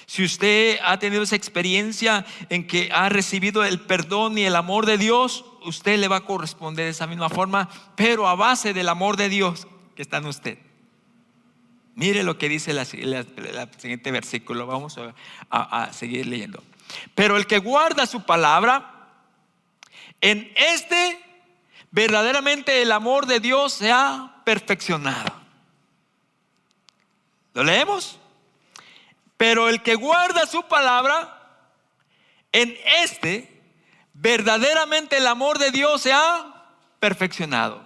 Si usted ha tenido esa experiencia en que ha recibido el perdón y el amor de Dios, usted le va a corresponder de esa misma forma, pero a base del amor de Dios que está en usted. Mire lo que dice el siguiente versículo. Vamos a seguir leyendo. Pero el que guarda su palabra, en este verdaderamente el amor de Dios se ha perfeccionado. ¿Lo leemos? Pero el que guarda su palabra, en este verdaderamente el amor de Dios se ha perfeccionado.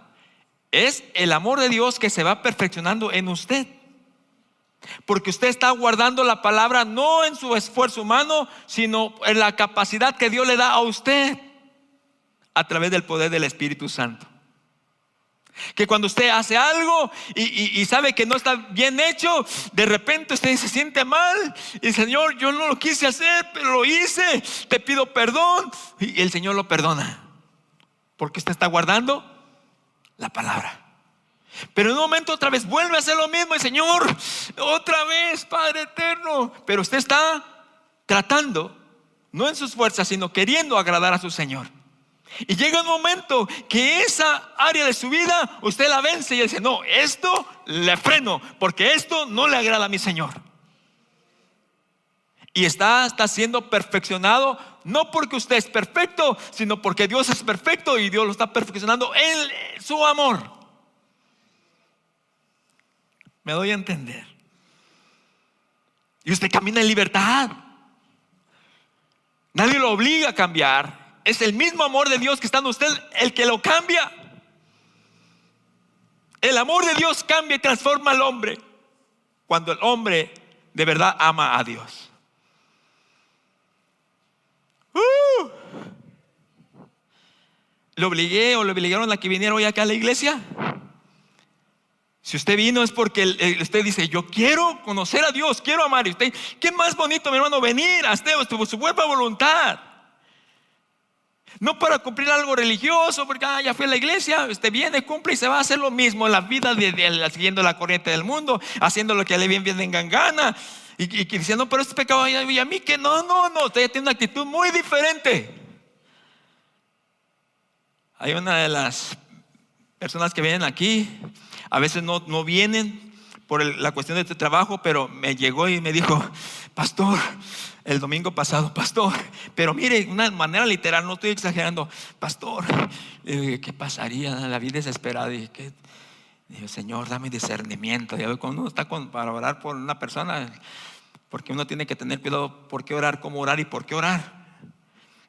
Es el amor de Dios que se va perfeccionando en usted, porque usted está guardando la palabra no en su esfuerzo humano, sino en la capacidad que Dios le da a usted a través del poder del Espíritu Santo. Que cuando usted hace algo y sabe que no está bien hecho, de repente usted se siente mal y Señor, yo no lo quise hacer, pero lo hice, te pido perdón, y el Señor lo perdona, porque usted está guardando la palabra. Pero en un momento otra vez vuelve a hacer lo mismo, y Señor, otra vez, Padre eterno, pero usted está tratando, no en sus fuerzas, sino queriendo agradar a su Señor. Y llega un momento que esa área de su vida usted la vence y dice: no, esto le freno, porque esto no le agrada a mi Señor. Y está siendo perfeccionado, no porque usted es perfecto, sino porque Dios es perfecto y Dios lo está perfeccionando en su amor. ¿Me doy a entender? Y usted camina en libertad. Nadie lo obliga a cambiar. Es el mismo amor de Dios que está en usted el que lo cambia. El amor de Dios cambia y transforma al hombre cuando el hombre de verdad ama a Dios. ¿Lo obligué o le obligaron a que viniera hoy acá a la iglesia? Si usted vino es porque usted dice: yo quiero conocer a Dios, quiero amar. Y usted, qué más bonito, mi hermano, venir a su buena voluntad. No para cumplir algo religioso, porque ya fui a la iglesia. Usted viene, cumple y se va a hacer lo mismo en la vida, siguiendo la corriente del mundo, haciendo lo que le viene en gana. Y diciendo: pero este pecado, y a mí que no. Usted ya tiene una actitud muy diferente. Hay una de las personas que vienen aquí, a veces no vienen por la cuestión de este trabajo, pero me llegó y me dijo: pastor, el domingo pasado, pastor, pero mire, de una manera literal, no estoy exagerando, pastor, ¿qué pasaría? La vida desesperada. Y digo: Señor, dame discernimiento. Ya ve, cuando uno está para orar por una persona, porque uno tiene que tener cuidado por qué orar, cómo orar y por qué orar.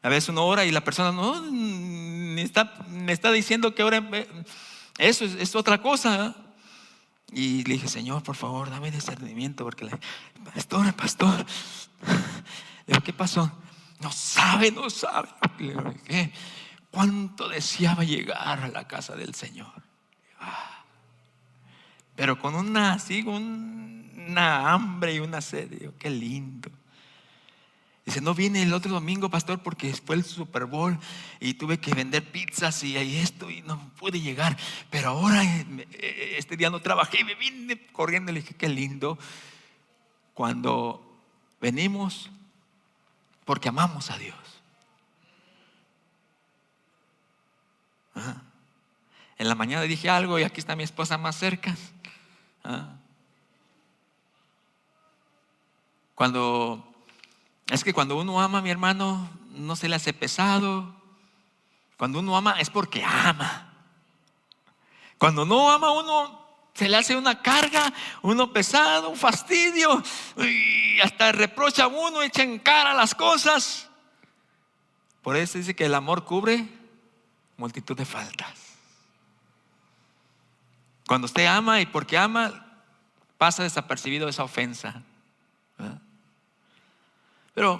A veces uno ora y la persona no me está diciendo que ore. Eso es otra cosa. Y le dije, Señor, por favor, dame discernimiento, porque pastor. Le digo, ¿qué pasó? No sabe. Le digo, ¿qué? ¿Cuánto deseaba llegar a la casa del Señor? Pero con una hambre y una sed. Digo, qué lindo. Dice, no vine el otro domingo, pastor, porque fue el Super Bowl y tuve que vender pizzas y esto y no pude llegar. Pero ahora este día no trabajé y me vine corriendo. Le dije, qué lindo cuando venimos porque amamos a Dios. En la mañana dije algo y aquí está mi esposa más cerca. Es que cuando uno ama, mi hermano, no se le hace pesado. Cuando uno ama es porque ama. Cuando no ama, uno se le hace una carga, uno pesado, un fastidio, y hasta reprocha a uno, echa en cara las cosas. Por eso dice que el amor cubre multitud de faltas. Cuando usted ama y porque ama, pasa desapercibido esa ofensa. Pero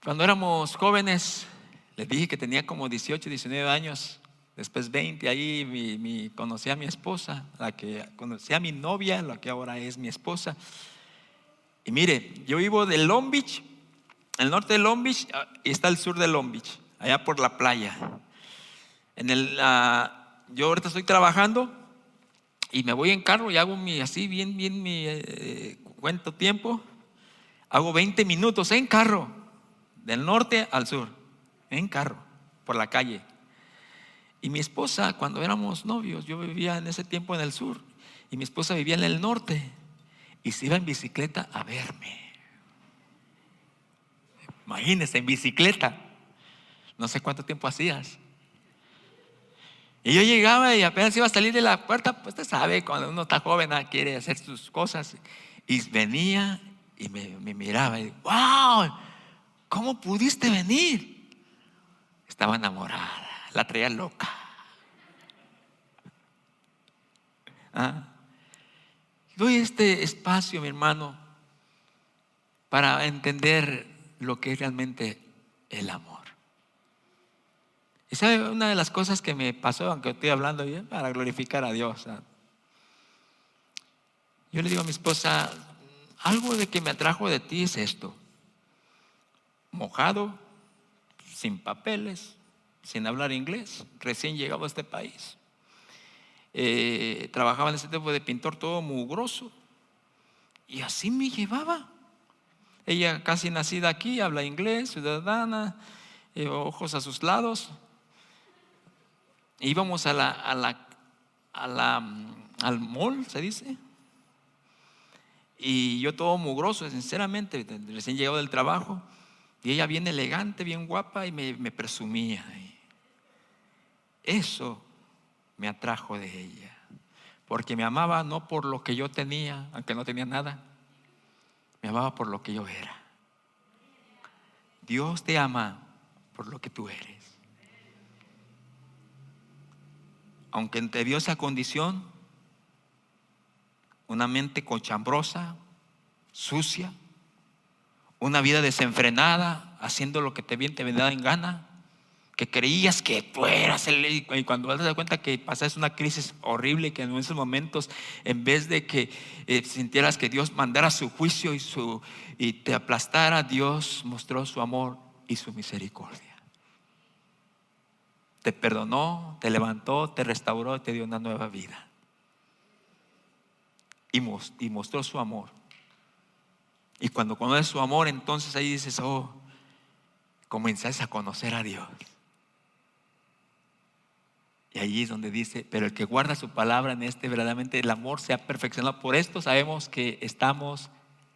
cuando éramos jóvenes, les dije que tenía como 18, 19 años. Después 20, ahí conocí a mi esposa, conocí a mi novia, la que ahora es mi esposa. Y mire, yo vivo de Long Beach, el norte de Long Beach, y está el sur de Long Beach, allá por la playa. Yo ahorita estoy trabajando y me voy en carro y hago cuento tiempo. Hago 20 minutos en carro, del norte al sur, en carro, por la calle. Y mi esposa, cuando éramos novios, yo vivía en ese tiempo en el sur, y mi esposa vivía en el norte, y se iba en bicicleta a verme. Imagínense, en bicicleta. No sé cuánto tiempo hacías. Y yo llegaba y apenas iba a salir de la puerta, pues usted sabe, cuando uno está joven, quiere hacer sus cosas. Y venía y me miraba y digo, wow, ¿cómo pudiste venir? Estaba enamorada, la traía loca. Doy este espacio, mi hermano, para entender lo que es realmente el amor. Y sabe, una de las cosas que me pasó, aunque estoy hablando bien, para glorificar a Dios, yo le digo a mi esposa, algo de que me atrajo de ti es esto: mojado, sin papeles, sin hablar inglés, recién llegado a este país. Trabajaba en ese tiempo de pintor, todo mugroso, y así me llevaba. Ella casi nacida aquí, habla inglés, ciudadana, ojos a sus lados. Íbamos al mall, se dice, y yo todo mugroso, sinceramente, recién llegado del trabajo, y ella bien elegante, bien guapa, y me presumía. Eso me atrajo de ella, porque me amaba no por lo que yo tenía, aunque no tenía nada, me amaba por lo que yo era. Dios te ama por lo que tú eres. Aunque te dio esa condición, una mente cochambrosa, sucia, una vida desenfrenada, haciendo lo que te da en gana, que creías que tú eras y cuando te das cuenta que pasas una crisis horrible, que en esos momentos, en vez de que sintieras que Dios mandara su juicio y te aplastara, Dios mostró su amor y su misericordia. Te perdonó, te levantó, te restauró, te dio una nueva vida. Y mostró su amor. Y cuando conoces su amor, entonces ahí dices, comenzás a conocer a Dios. Y allí es donde dice, pero el que guarda su palabra en verdaderamente el amor se ha perfeccionado. Por esto sabemos que estamos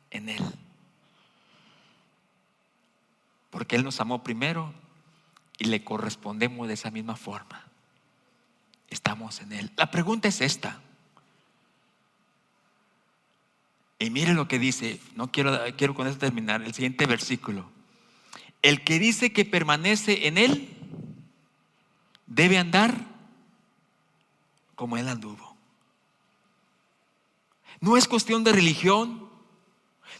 en Él. Porque Él nos amó primero y le correspondemos de esa misma forma. Estamos en Él. La pregunta es esta: Y mire lo que dice, no quiero con esto terminar, el siguiente versículo. El que dice que permanece en Él debe andar como Él anduvo. No es cuestión de religión,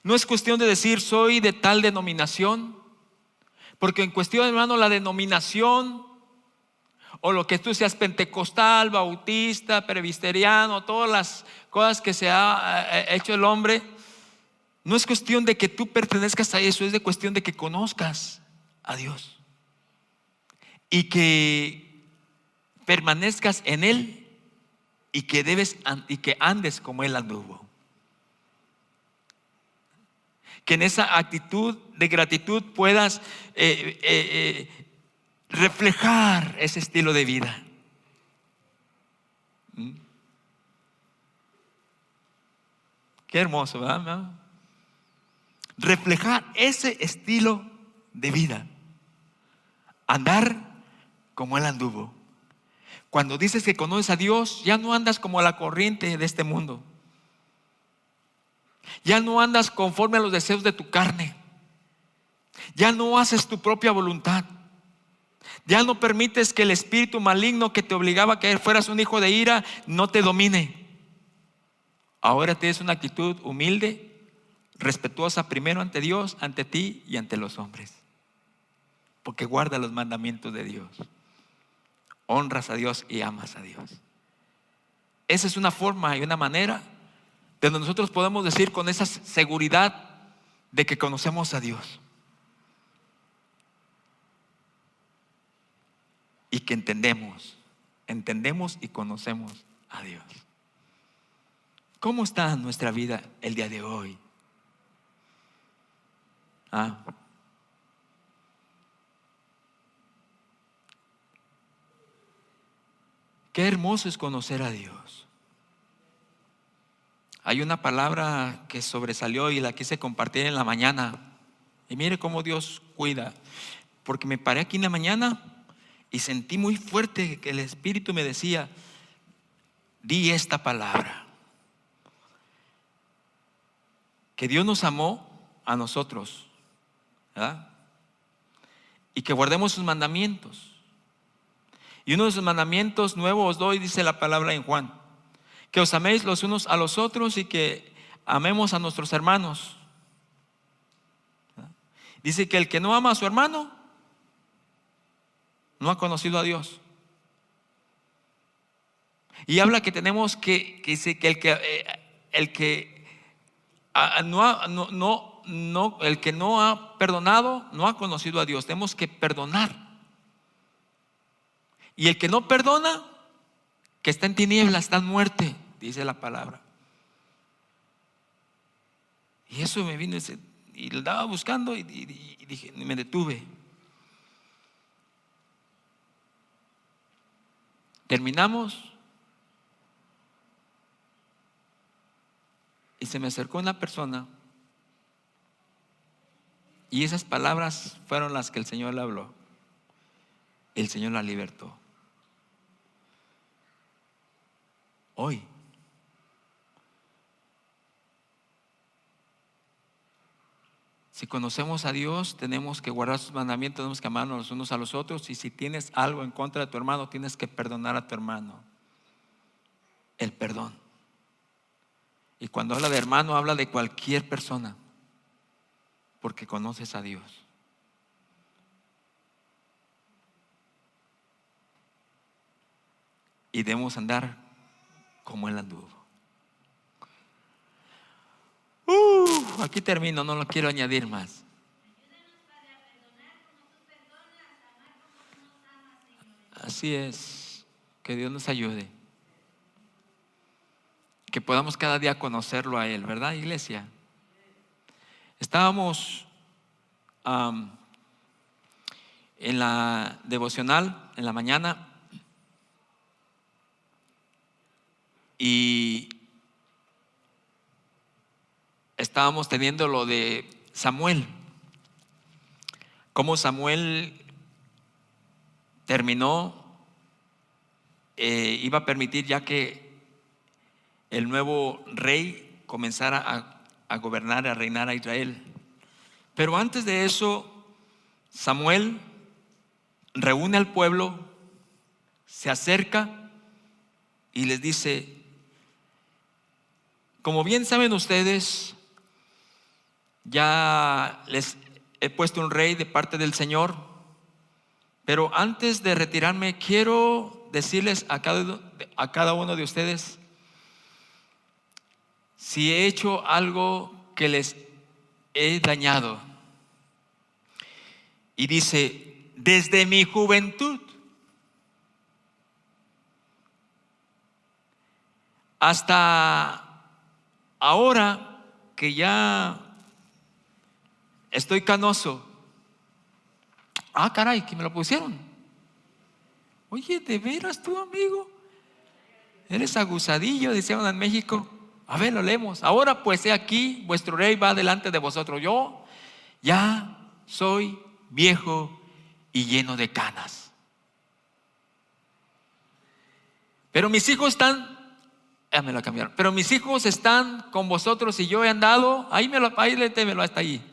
no es cuestión de decir soy de tal denominación, porque en cuestión, hermano, la denominación o lo que tú seas, pentecostal, bautista, presbiteriano, todas las cosas que se ha hecho el hombre, no es cuestión de que tú pertenezcas a eso, es de cuestión de que conozcas a Dios y que permanezcas en Él y que andes como Él anduvo. Que en esa actitud de gratitud puedas reflejar ese estilo de vida. Qué hermoso, ¿verdad? Reflejar ese estilo de vida. Andar como Él anduvo. Cuando dices que conoces a Dios, ya no andas como la corriente de este mundo. Ya no andas conforme a los deseos de tu carne. Ya no haces tu propia voluntad. Ya no permites que el espíritu maligno que te obligaba a que fueras un hijo de ira no te domine. Ahora tienes una actitud humilde, respetuosa primero ante Dios, ante ti y ante los hombres. Porque guarda los mandamientos de Dios. Honras a Dios y amas a Dios. Esa es una forma y una manera de donde nosotros podemos decir con esa seguridad de que conocemos a Dios. Y que entendemos y conocemos a Dios. ¿Cómo está nuestra vida el día de hoy? Qué hermoso es conocer a Dios. Hay una palabra que sobresalió y la quise compartir en la mañana. Y mire cómo Dios cuida. Porque me paré aquí en la mañana y sentí muy fuerte que el Espíritu me decía: di esta palabra. Que Dios nos amó a nosotros, ¿verdad? Y que guardemos sus mandamientos. Y uno de sus mandamientos nuevos os doy, dice la palabra en Juan: que os améis los unos a los otros y que amemos a nuestros hermanos. Dice que el que no ama a su hermano no ha conocido a Dios. Y habla que tenemos que el que no ha perdonado no ha conocido a Dios. Tenemos que perdonar. Y el que no perdona, que está en tinieblas, está en muerte, dice la palabra. Y eso me vino y lo estaba buscando y dije, me detuve. Terminamos y se me acercó una persona y esas palabras fueron las que el Señor le habló. El Señor la libertó. Hoy si conocemos a Dios, tenemos que guardar sus mandamientos, tenemos que amarnos los unos a los otros. Y si tienes algo en contra de tu hermano, tienes que perdonar a tu hermano. El perdón. Y cuando habla de hermano, habla de cualquier persona, porque conoces a Dios. Y debemos andar como Él anduvo. Aquí termino, no lo quiero añadir más. Así es, que Dios nos ayude. Que podamos cada día conocerlo a Él, ¿verdad, iglesia? Estábamos en la devocional en la mañana y estábamos teniendo lo de Samuel. Cómo Samuel terminó, iba a permitir ya que el nuevo rey comenzara a gobernar, a reinar a Israel. Pero antes de eso, Samuel reúne al pueblo, se acerca y les dice: como bien saben ustedes, ya les he puesto un rey de parte del Señor, pero antes de retirarme quiero decirles a cada uno de ustedes si he hecho algo que les he dañado. Y dice: desde mi juventud hasta ahora que ya estoy canoso. Ah, caray, que me lo pusieron. Oye, ¿de veras tú, amigo? Eres agusadillo, decían en México. A ver, lo leemos. Ahora pues he aquí, vuestro rey va delante de vosotros. Yo ya soy viejo y lleno de canas. Pero mis hijos están, ya me lo cambiaron. Pero mis hijos están con vosotros y yo he andado, ahí létemelo hasta ahí.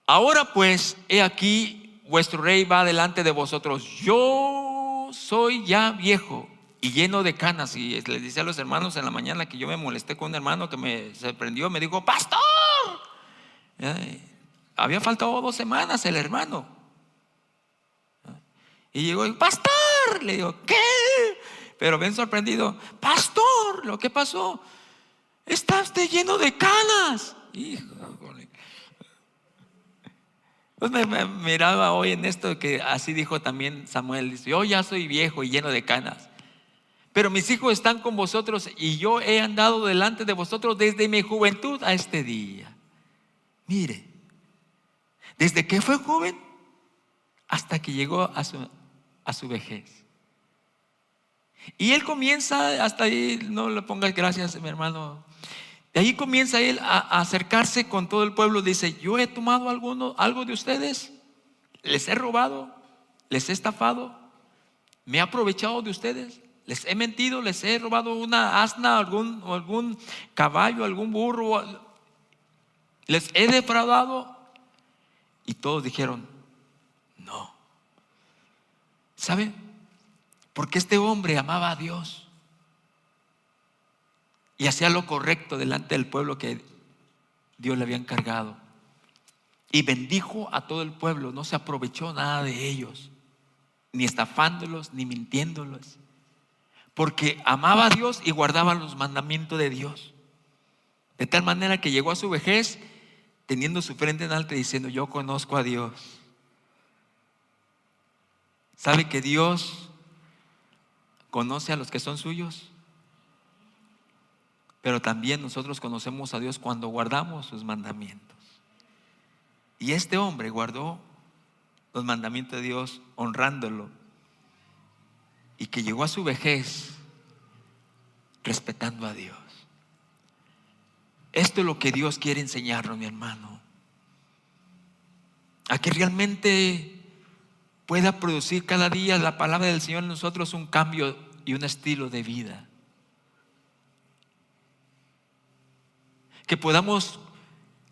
Ahora pues he aquí, vuestro rey va delante de vosotros. Yo soy ya viejo y lleno de canas. Y les dice a los hermanos en la mañana que yo me molesté con un hermano que me sorprendió, me dijo: pastor. Había faltado 2 semanas el hermano. Y llegó: pastor. Le digo: ¿qué? Pero bien sorprendido: pastor, ¿lo que pasó? Está usted lleno de canas. Híjole. Pues me miraba hoy en esto, que así dijo también Samuel. Dice: yo ya soy viejo y lleno de canas, pero mis hijos están con vosotros y yo he andado delante de vosotros desde mi juventud a este día. Mire, desde que fue joven hasta que llegó a su vejez. Y él comienza, hasta ahí no le pongas gracias, mi hermano. De ahí comienza él a acercarse con todo el pueblo. Dice: yo he tomado algo de ustedes, les he robado, les he estafado, me he aprovechado de ustedes, les he mentido, les he robado una asna, algún caballo, algún burro, les he defraudado. Y todos dijeron: no. ¿Sabe? Porque este hombre amaba a Dios y hacía lo correcto delante del pueblo que Dios le había encargado, y bendijo a todo el pueblo. No se aprovechó nada de ellos, ni estafándolos, ni mintiéndolos, porque amaba a Dios y guardaba los mandamientos de Dios. De tal manera que llegó a su vejez teniendo su frente en alto, diciendo: yo conozco a Dios. ¿Sabe que Dios conoce a los que son suyos? Pero también nosotros conocemos a Dios cuando guardamos sus mandamientos. Y este hombre guardó los mandamientos de Dios, honrándolo, y que llegó a su vejez respetando a Dios. Esto es lo que Dios quiere enseñarnos, mi hermano, a que realmente pueda producir cada día la palabra del Señor en nosotros un cambio y un estilo de vida. Que podamos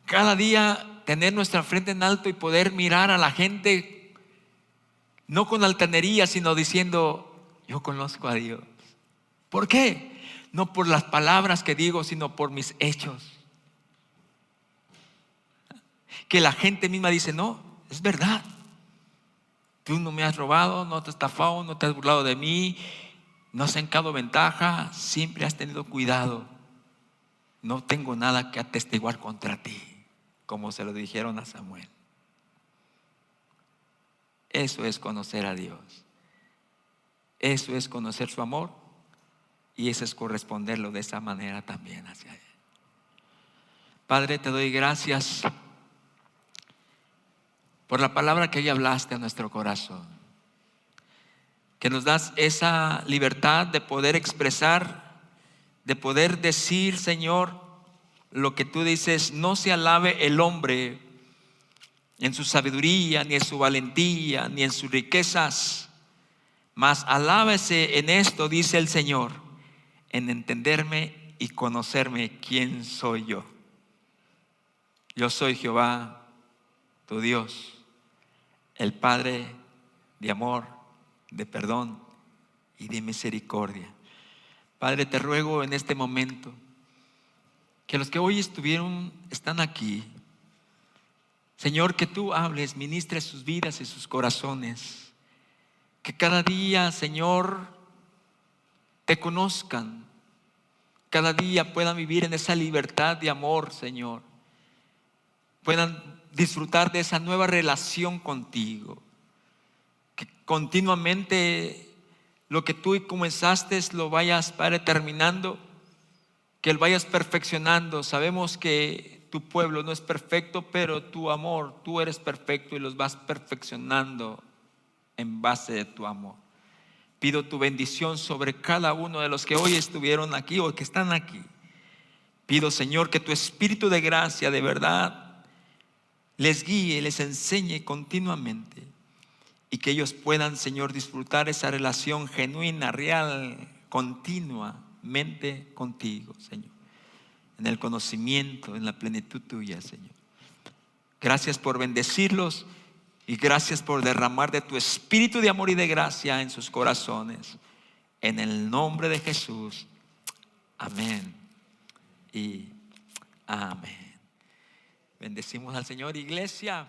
cada día tener nuestra frente en alto y poder mirar a la gente no con altanería, sino diciendo: yo conozco a Dios. ¿Por qué? No por las palabras que digo, sino por mis hechos. Que la gente misma dice: no, es verdad. Tú no me has robado, no te has estafado, no te has burlado de mí, no has sacado ventaja, siempre has tenido cuidado. No tengo nada que atestiguar contra ti, como se lo dijeron a Samuel. Eso es conocer a Dios. Eso es conocer su amor, y eso es corresponderlo de esa manera también hacia Él. Padre, te doy gracias por la palabra que hoy hablaste a nuestro corazón, que nos das esa libertad de poder expresar, de poder decir, Señor, lo que tú dices: no se alabe el hombre en su sabiduría, ni en su valentía, ni en sus riquezas, mas alábese en esto, dice el Señor, en entenderme y conocerme quién soy yo. Yo soy Jehová, tu Dios, el Padre de amor, de perdón y de misericordia. Padre, te ruego en este momento que los que hoy están aquí, Señor, que tú hables, ministres sus vidas y sus corazones. Que cada día, Señor, te conozcan. Cada día puedan vivir en esa libertad de amor, Señor. Puedan disfrutar de esa nueva relación contigo. Que continuamente lo que tú comenzaste lo vayas, Padre, terminando. Que lo vayas perfeccionando. Sabemos que tu pueblo no es perfecto, pero tu amor, tú eres perfecto y los vas perfeccionando en base de tu amor. Pido tu bendición sobre cada uno de los que hoy estuvieron aquí o que están aquí. Pido, Señor, que tu espíritu de gracia de verdad les guíe, les enseñe continuamente y que ellos puedan, Señor, disfrutar esa relación genuina, real, continuamente contigo, Señor, en el conocimiento, en la plenitud tuya, Señor. Gracias por bendecirlos y gracias por derramar de tu espíritu de amor y de gracia en sus corazones. En el nombre de Jesús. Amén y amén. Bendecimos al Señor, iglesia.